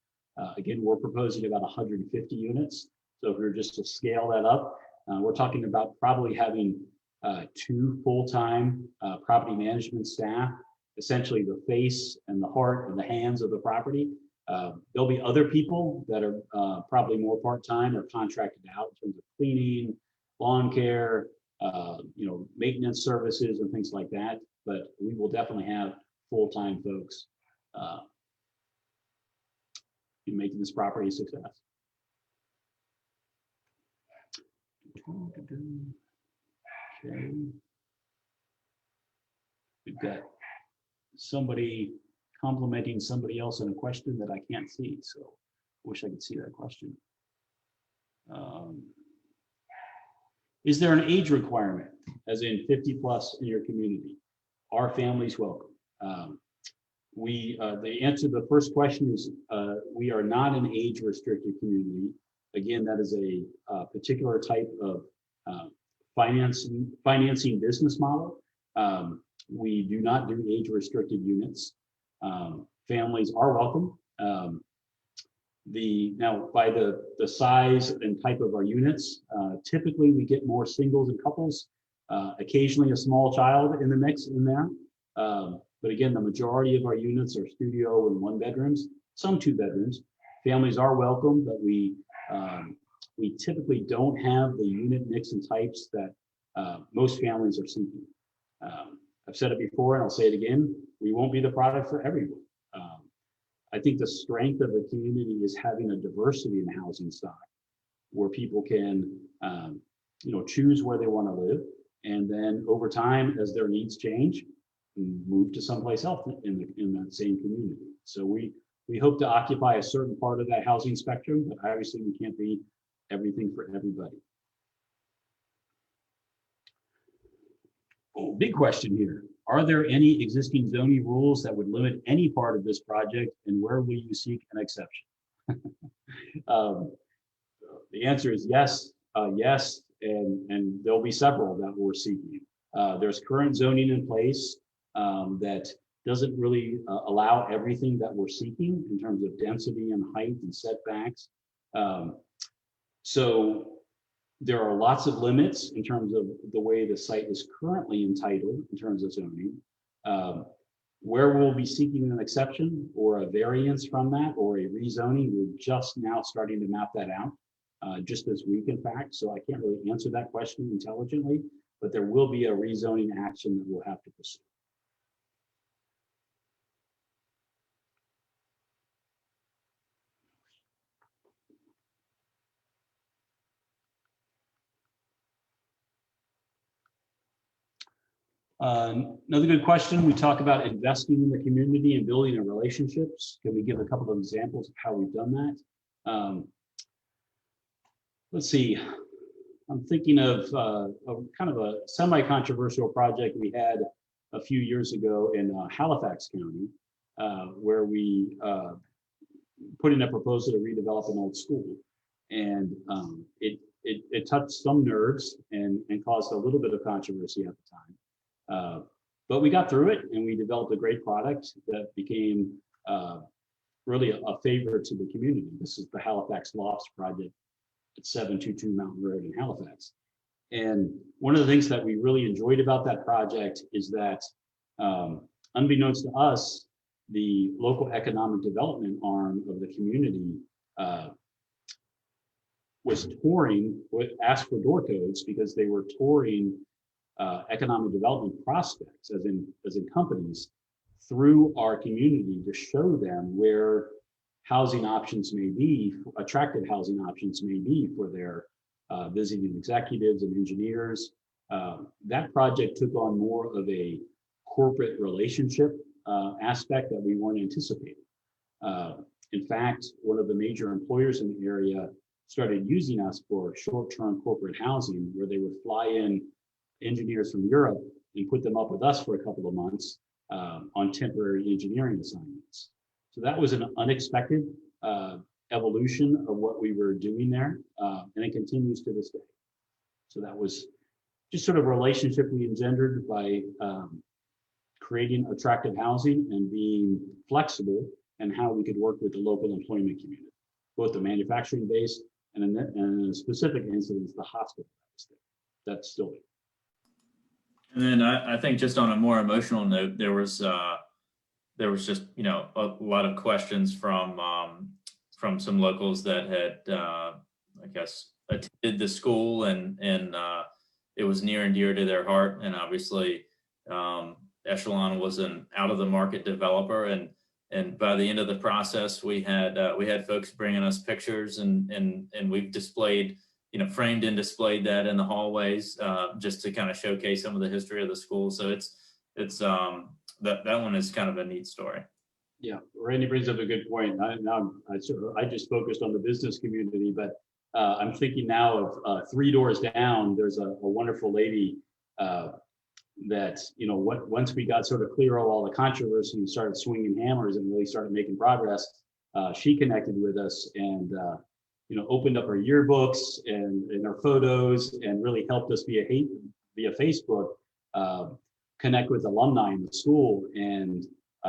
Again, we're proposing about 150 units. So if we were just to scale that up, we're talking about probably having 2 full-time property management staff, essentially the face and the heart and the hands of the property. There'll be other people that are probably more part-time or contracted out in terms of cleaning, lawn care, maintenance services and things like that. But we will definitely have full-time folks in making this property a success. Okay. We've got somebody complimenting somebody else on a question that I can't see, so wish I could see that question. Is there an age requirement, as in 50 plus in your community? Are families welcome? The answer to the first question is we are not an age restricted community. Again, that is a particular type of financing business model. We do not do age restricted units. Families are welcome. Now by the size and type of our units, typically we get more singles and couples, occasionally a small child in the mix in there. But again, the majority of our units are studio and 1 bedrooms, some 2 bedrooms. Families are welcome, but we typically don't have the unit mix and types that most families are seeking. I've said it before and I'll say it again, we won't be the product for everyone. I think the strength of a community is having a diversity in housing stock where people can choose where they want to live, and then over time, as their needs change, move to someplace else in that same community. So we hope to occupy a certain part of that housing spectrum, but obviously we can't be everything for everybody. Oh, big question here. are there any existing zoning rules that would limit any part of this project, and where will you seek an exception? um, the answer is yes, yes, and there'll be several that we're seeking. There's current zoning in place that doesn't really allow everything that we're seeking in terms of density and height and setbacks. So there are lots of limits in terms of the way the site is currently entitled in terms of zoning. Where we'll be seeking an exception or a variance from that or a rezoning, we're just now starting to map that out just this week, in fact. So I can't really answer that question intelligently, but there will be a rezoning action that we'll have to pursue. Another good question. We talk about investing in the community and building in relationships. Can we give a couple of examples of how we've done that? Let's see. I'm thinking of kind of a semi-controversial project we had a few years ago in Halifax County, where we put in a proposal to redevelop an old school, and it touched some nerves and caused a little bit of controversy at the time. But we got through it, and we developed a great product that became really a favorite to the community. This is the Halifax Lofts project at 722 Mountain Road in Halifax. And one of the things that we really enjoyed about that project is that, unbeknownst to us, the local economic development arm of the community was asked for door codes because they were touring economic development prospects, as in companies, through our community to show them where housing options may be, attractive housing options may be for their visiting executives and engineers. That project took on more of a corporate relationship aspect that we weren't anticipating. In fact, one of the major employers in the area started using us for short-term corporate housing, where they would fly in engineers from Europe and put them up with us for a couple of months on temporary engineering assignments. So that was an unexpected evolution of what we were doing there, and it continues to this day. So that was just sort of a relationship we engendered by creating attractive housing and being flexible and how we could work with the local employment community, both the manufacturing base and in a specific instance, the hospital that's still there. And then I think just on a more emotional note, there was just, you know, a lot of questions from some locals that had, I guess, attended the school, and it was near and dear to their heart. And obviously, Echelon was an out of the market developer, and by the end of the process, we had folks bringing us pictures, and we've displayed, you know, framed and displayed that in the hallways, just to kind of showcase some of the history of the school. So it's that one is kind of a neat story. Yeah, Randy brings up a good point. I just focused on the business community, but I'm thinking now of 3 doors down. There's a wonderful lady that, you know, once we got sort of clear of all the controversy and started swinging hammers and really started making progress, she connected with us and you know, opened up her yearbooks and her photos and really helped us via Facebook connect with alumni in the school. And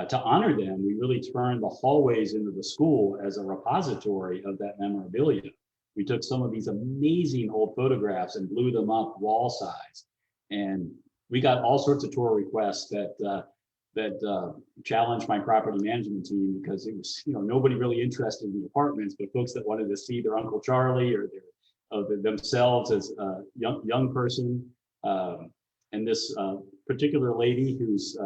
to honor them, we really turned the hallways into the school as a repository of that memorabilia. We took some of these amazing old photographs and blew them up wall size. And we got all sorts of tour requests that challenged my property management team, because it was, you know, nobody really interested in the apartments, but folks that wanted to see their Uncle Charlie or themselves as a young person. And this particular lady who's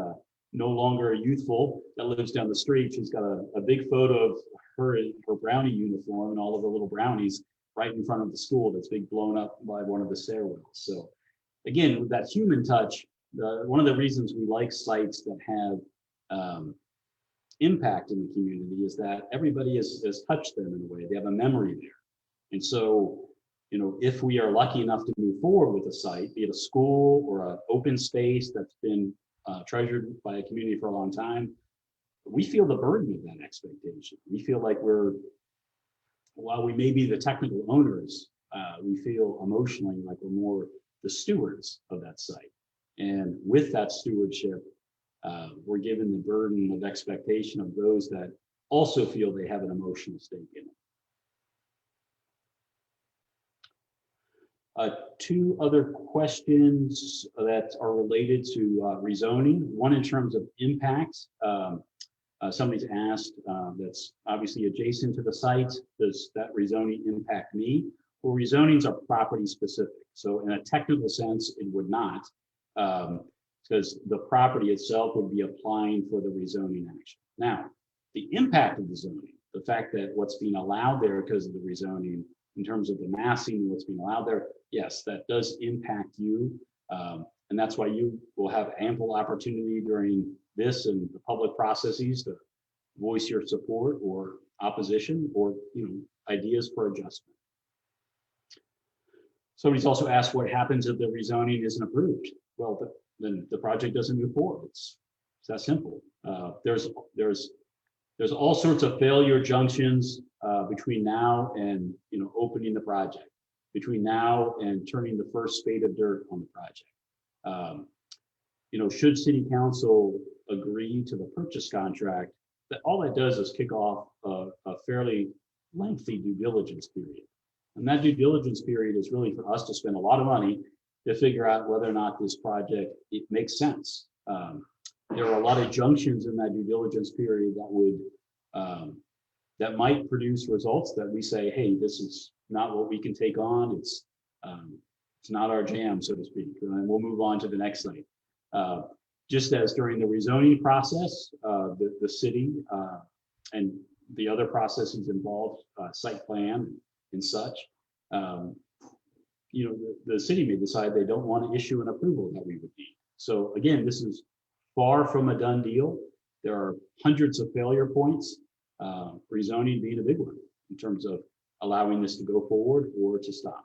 no longer youthful, that lives down the street, she's got a big photo of her in her brownie uniform and all of her little brownies right in front of the school that's being blown up by one of the stairwells. So again, with that human touch, one of the reasons we like sites that have impact in the community is that everybody has touched them in a way. They have a memory there. And so, you know, if we are lucky enough to move forward with a site, be it a school or an open space that's been treasured by a community for a long time, we feel the burden of that expectation. We feel like while we may be the technical owners, we feel emotionally like we're more the stewards of that site. And with that stewardship, we're given the burden of expectation of those that also feel they have an emotional stake in it. Two other questions that are related to rezoning. One in terms of impact. Somebody's asked, that's obviously adjacent to the site, does that rezoning impact me? Well, rezonings are property specific. So in a technical sense, it would not, because the property itself would be applying for the rezoning action. Now, the impact of the zoning, the fact that what's being allowed there because of the rezoning, in terms of the massing and what's being allowed there, yes, that does impact you. And that's why you will have ample opportunity during this and the public processes to voice your support or opposition or ideas for adjustment. Somebody's also asked what happens if the rezoning isn't approved. Well, then the project doesn't move forward. It's that simple. There's all sorts of failure junctions between now and opening the project, between now and turning the first spade of dirt on the project. Should City Council agree to the purchase contract, that all that does is kick off a fairly lengthy due diligence period. And that due diligence period is really for us to spend a lot of money to figure out whether or not this project, it makes sense. There are a lot of junctions in that due diligence period that would, that might produce results that we say, hey, this is not what we can take on. It's not our jam, so to speak. And we'll move on to the next site. Just as during the rezoning process, the city and the other processes involved, site plan and such, the city may decide they don't want to issue an approval that we would need. So again, this is far from a done deal. There are hundreds of failure points, rezoning being a big one in terms of allowing this to go forward or to stop.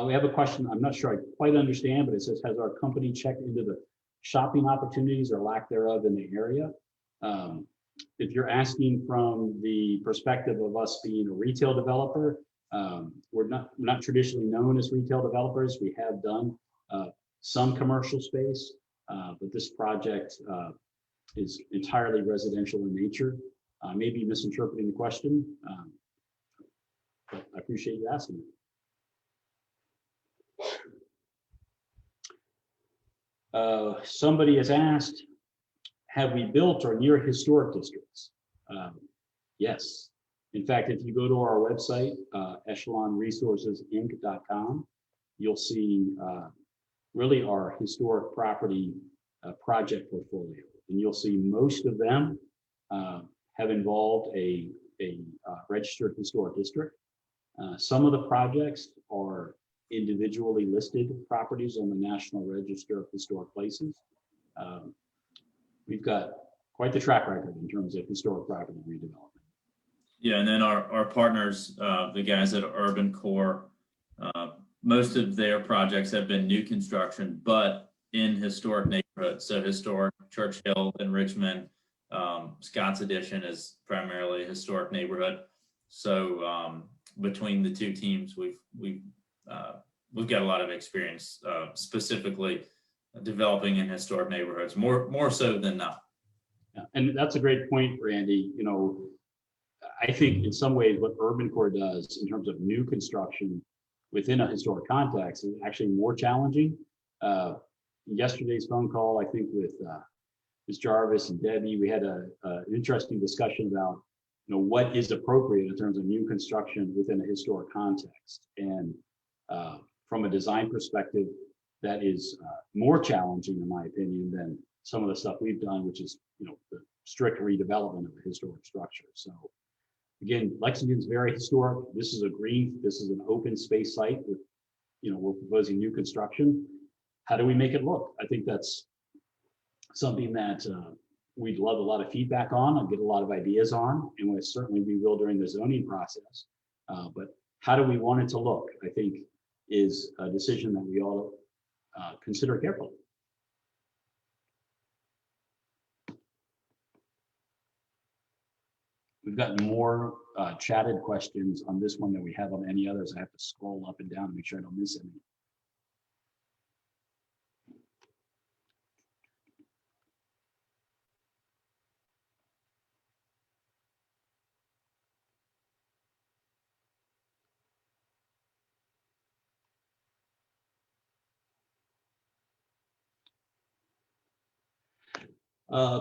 We have a question, I'm not sure I quite understand, but it says, has our company checked into the shopping opportunities or lack thereof in the area? If you're asking from the perspective of us being a retail developer, we're not traditionally known as retail developers. We have done some commercial space, but this project is entirely residential in nature. I may be misinterpreting the question, but I appreciate you asking it. Somebody has asked, have we built or near historic districts? Yes. In fact, if you go to our website, echelonresourcesinc.com, you'll see really our historic property project portfolio. And you'll see most of them have involved a registered historic district. Some of the projects are individually listed properties on the National Register of Historic Places. We've got quite the track record in terms of historic property redevelopment. Yeah, and then our partners, the guys at UrbanCore, most of their projects have been new construction, but in historic neighborhoods. So historic Church Hill in Richmond, Scott's Addition is primarily a historic neighborhood. So between the two teams, we've got a lot of experience specifically developing in historic neighborhoods, more so than not. Yeah, and that's a great point, Randy. I think in some ways what UrbanCore does in terms of new construction within a historic context is actually more challenging. Yesterday's phone call, I think with Ms. Jarvis and Debbie, we had an interesting discussion about what is appropriate in terms of new construction within a historic context. And from a design perspective, that is more challenging, in my opinion, than some of the stuff we've done, which is the strict redevelopment of a historic structure. So again, Lexington's very historic. This is an open space site with, we're proposing new construction. How do we make it look? I think that's something that we'd love a lot of feedback on and get a lot of ideas on, and certainly we will during the zoning process. But how do we want it to look, I think, is a decision that we all consider carefully. We've gotten more chatted questions on this one than we have on any others. I have to scroll up and down to make sure I don't miss any.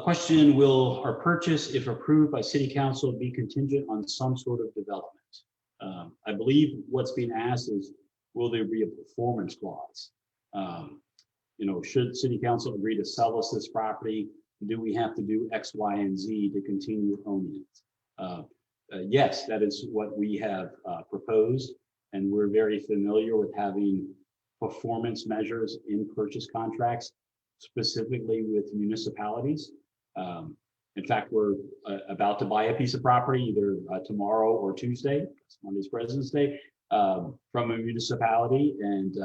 Question, will our purchase, if approved by City Council, be contingent on some sort of development? I believe what's being asked is, will there be a performance clause? Should City Council agree to sell us this property, do we have to do X, Y, and Z to continue owning it? Yes, that is what we have proposed, and we're very familiar with having performance measures in purchase contracts, specifically with municipalities. In fact, we're about to buy a piece of property either tomorrow or Tuesday, Monday's President's Day, from a municipality, and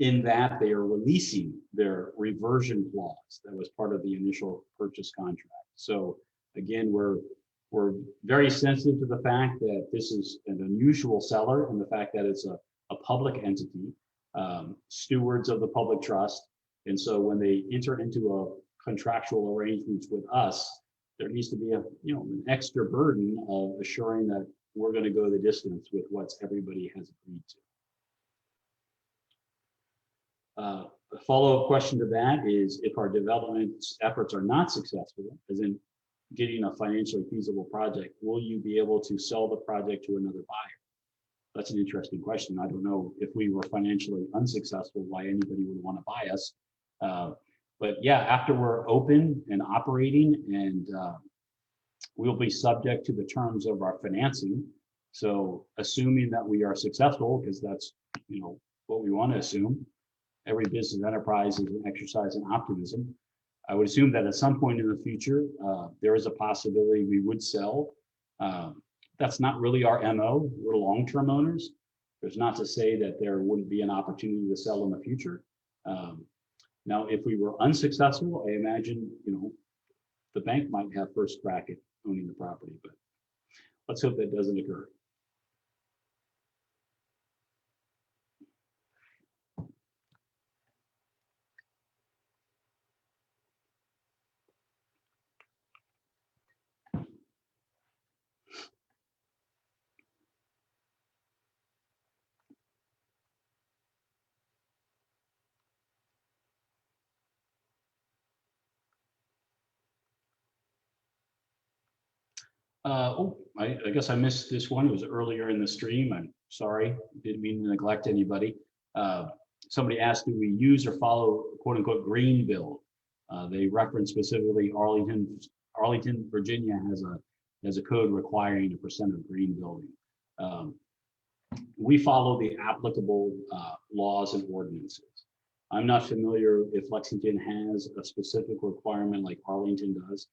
in that they are releasing their reversion clause that was part of the initial purchase contract. So again, we're very sensitive to the fact that this is an unusual seller and the fact that it's a public entity, stewards of the public trust. And so when they enter into a contractual arrangements with us, there needs to be an extra burden of assuring that we're going to go the distance with what everybody has agreed to. A follow-up question to that is, if our development efforts are not successful, as in getting a financially feasible project, will you be able to sell the project to another buyer? That's an interesting question. I don't know if we were financially unsuccessful, why anybody would want to buy us. But yeah, after we're open and operating, and we'll be subject to the terms of our financing. So assuming that we are successful, because that's what we want to assume, every business enterprise is an exercise in optimism. I would assume that at some point in the future, there is a possibility we would sell. That's not really our MO. We're long-term owners. There's not to say that there wouldn't be an opportunity to sell in the future. Now, if we were unsuccessful, I imagine, the bank might have first crack at owning the property, but let's hope that doesn't occur. I guess I missed this one. It was earlier in the stream. I'm sorry. Didn't mean to neglect anybody. Somebody asked, do we use or follow quote unquote green build? They reference specifically Arlington, Virginia has a code requiring 1% of green building. We follow the applicable laws and ordinances. I'm not familiar if Lexington has a specific requirement like Arlington does.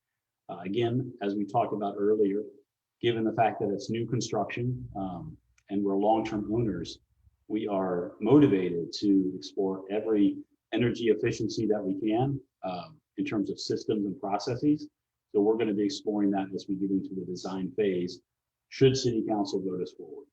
Again, as we talked about earlier, given the fact that it's new construction and we're long-term owners, we are motivated to explore every energy efficiency that we can in terms of systems and processes. So we're going to be exploring that as we get into the design phase, should City Council vote us forward.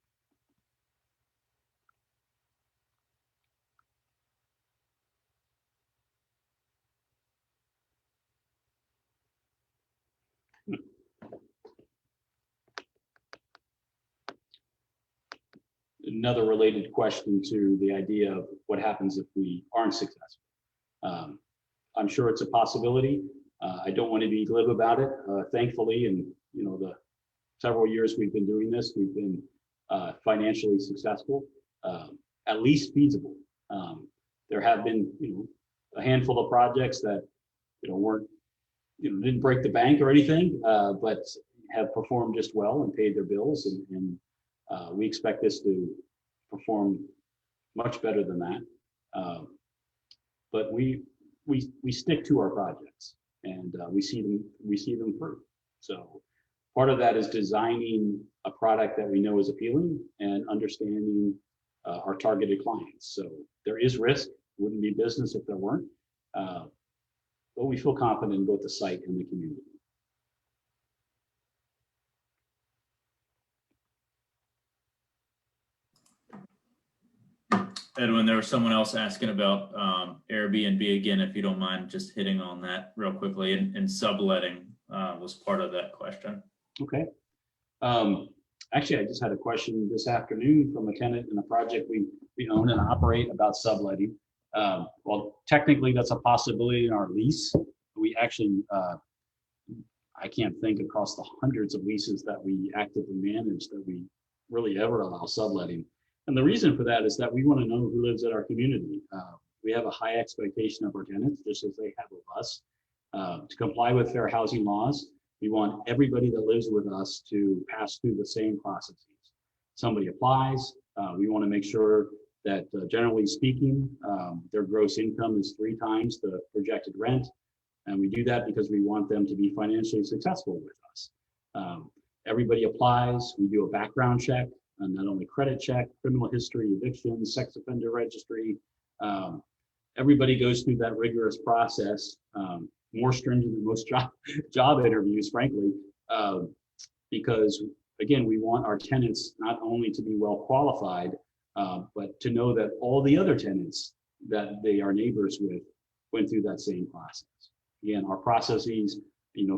Another related question to the idea of what happens if we aren't successful. I'm sure it's a possibility. I don't want to be glib about it. Thankfully, in the several years we've been doing this, we've been financially successful, at least feasible. There have been a handful of projects that weren't didn't break the bank or anything, but have performed just well and paid their bills, and we expect this to perform much better than that. But we stick to our projects, and we see them through. So part of that is designing a product that we know is appealing and understanding our targeted clients. So there is risk. Wouldn't be business if there weren't. But we feel confident in both the site and the community. Edwin, there was someone else asking about Airbnb again, if you don't mind just hitting on that real quickly, and subletting was part of that question. Okay. Actually, I just had a question this afternoon from a tenant in a project we own and operate about subletting. Well, technically that's a possibility in our lease. We actually, I can't think across the hundreds of leases that we actively manage that we really ever allow subletting. And the reason for that is that we want to know who lives at our community. We have a high expectation of our tenants, just as they have of us. To comply with fair housing laws, we want everybody that lives with us to pass through the same processes. Somebody applies, we want to make sure that generally speaking, their gross income is 3 times the projected rent. And we do that because we want them to be financially successful with us. Everybody applies, we do a background check, not only credit check, criminal history, eviction, sex offender registry. Everybody goes through that rigorous process, more stringent than most job interviews, frankly, because again, we want our tenants not only to be well qualified, but to know that all the other tenants that they are neighbors with went through that same process. Again, our processes,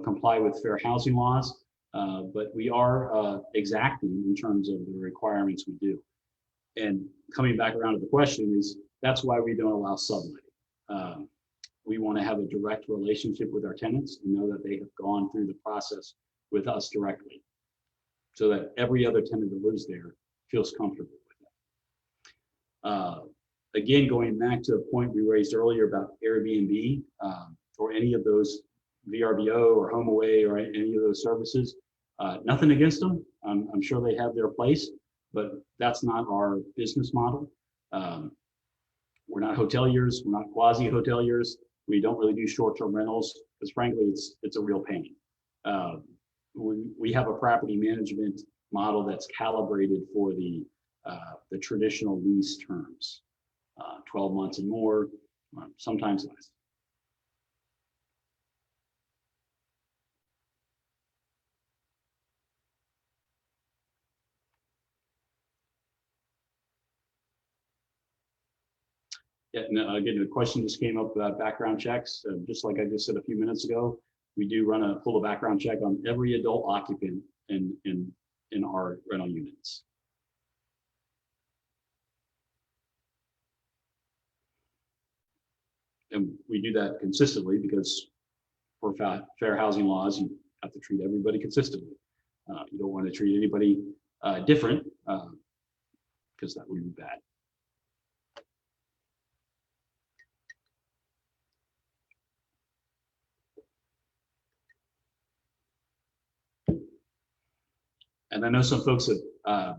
comply with fair housing laws, but we are exacting in terms of the requirements we do. And coming back around to the question is, that's why we don't allow subletting. We want to have a direct relationship with our tenants and know that they have gone through the process with us directly, so that every other tenant that lives there feels comfortable with it. Again, going back to the point we raised earlier about Airbnb or any of those VRBO or HomeAway or any of those services, nothing against them. I'm sure they have their place, but that's not our business model. We're not hoteliers. We're not quasi-hoteliers. We don't really do short-term rentals because frankly, it's a real pain. We have a property management model that's calibrated for the traditional lease terms, 12 months and more, sometimes less. Yeah, and again, the question just came up about background checks. Just like I just said a few minutes ago, we do run a full background check on every adult occupant in our rental units. And we do that consistently because for fair housing laws, you have to treat everybody consistently. You don't want to treat anybody different because that would be bad. And I know some folks have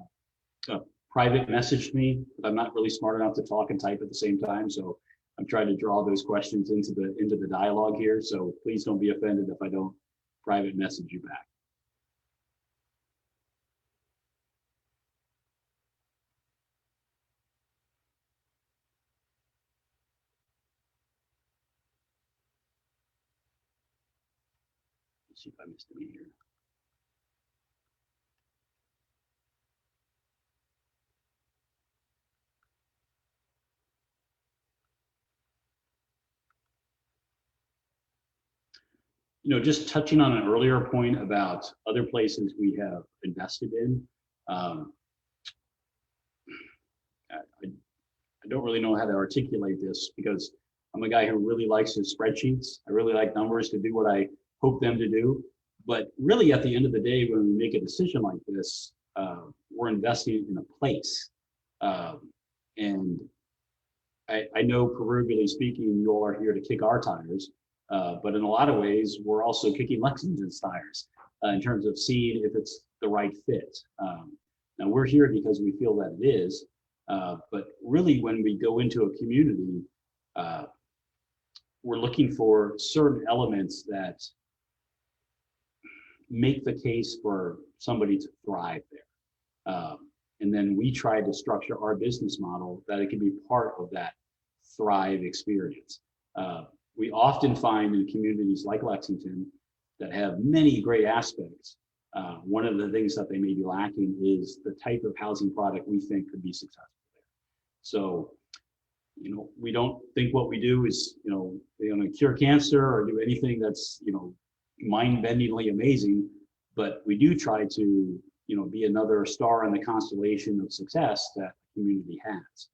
private messaged me, but I'm not really smart enough to talk and type at the same time. So I'm trying to draw those questions into the dialogue here. So please don't be offended if I don't private message you back. Let's see if I missed any here. Just touching on an earlier point about other places we have invested in. I don't really know how to articulate this because I'm a guy who really likes his spreadsheets. I really like numbers to do what I hope them to do. But really at the end of the day, when we make a decision like this, we're investing in a place. And I know proverbially speaking, you all are here to kick our tires. But in a lot of ways, we're also kicking Lexington's tires in terms of seeing if it's the right fit. Now we're here because we feel that it is, but really when we go into a community, we're looking for certain elements that make the case for somebody to thrive there. And then we try to structure our business model that it can be part of that thrive experience. We often find in communities like Lexington that have many great aspects, one of the things that they may be lacking is the type of housing product we think could be successful there. So, you know, we don't think what we do is, you know, we're going to cure cancer or do anything that's, you know, mind-bendingly amazing, but we do try to, you know, be another star in the constellation of success that the community has.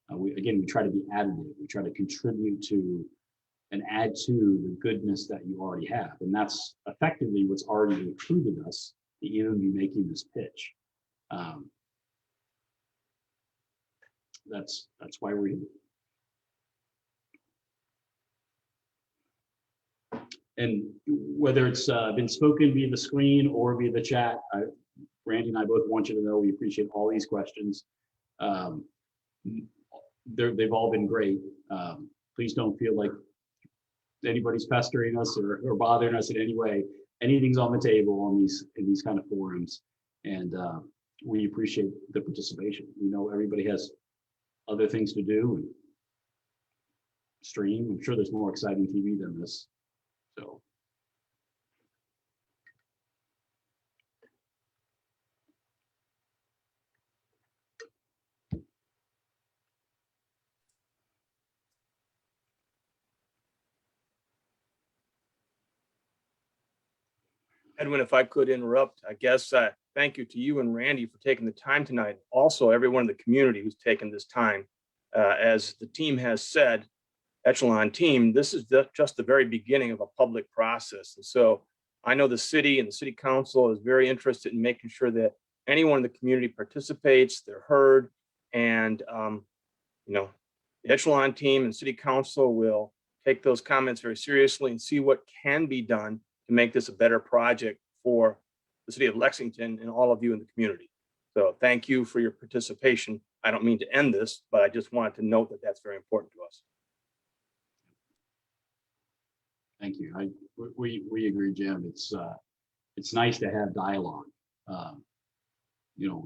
We try to be additive. We try to contribute to and add to the goodness that you already have. And that's effectively what's already recruited us to even be making this pitch. That's why we're here. And whether it's been spoken via the screen or via the chat, Randy and I both want you to know we appreciate all these questions. They've all been great. Please don't feel like anybody's pestering us or bothering us in any way. Anything's on the table in these kind of forums, and we appreciate the participation. We know everybody has other things to do and stream. I'm sure there's more exciting TV than this. So. Edwin, if I could interrupt, I guess thank you to you and Randy for taking the time tonight. Also, everyone in the community who's taken this time. As the team has said, Echelon team, this is just the very beginning of a public process. And so I know the city and the city council is very interested in making sure that anyone in the community participates, they're heard, and you know, the Echelon team and city council will take those comments very seriously and see what can be done to make this a better project for the city of Lexington and all of you in the community. So thank you for your participation. I don't mean to end this, but I just wanted to note that that's very important to us. Thank you. We agree, Jim. It's nice to have dialogue. You know,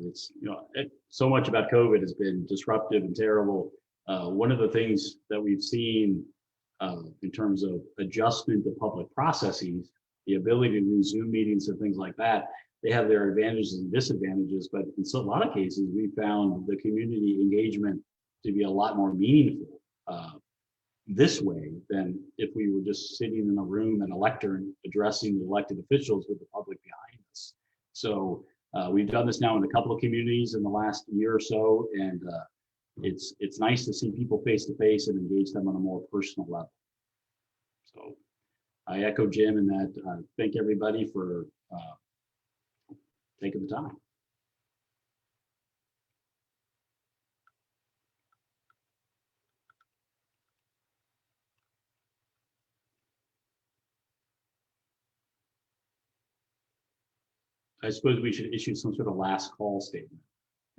so much about COVID has been disruptive and terrible. One of the things that we've seen in terms of adjustment to public processes, the ability to do Zoom meetings and things like that, they have their advantages and disadvantages, but in a lot of cases, we found the community engagement to be a lot more meaningful this way than if we were just sitting in a room and a lectern addressing the elected officials with the public behind us. So we've done this now in a couple of communities in the last year or so, and it's nice to see people face to face and engage them on a more personal level. So I echo Jim in that. Thank everybody for taking the time. I suppose we should issue some sort of last call statement.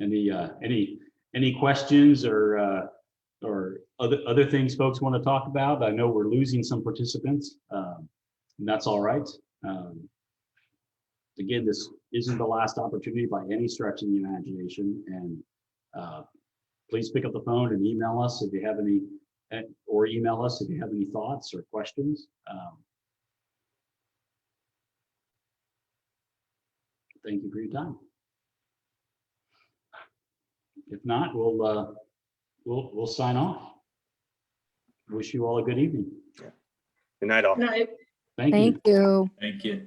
Any questions or other things folks want to talk about? I know we're losing some participants, and that's all right. Again, this isn't the last opportunity by any stretch of the imagination, and please pick up the phone and email us if you have any, or email us if you have any thoughts or questions. Thank you for your time. If not, we'll sign off. Wish you all a good evening. Good night, all. Good night. Thank you. Thank you. Thank you.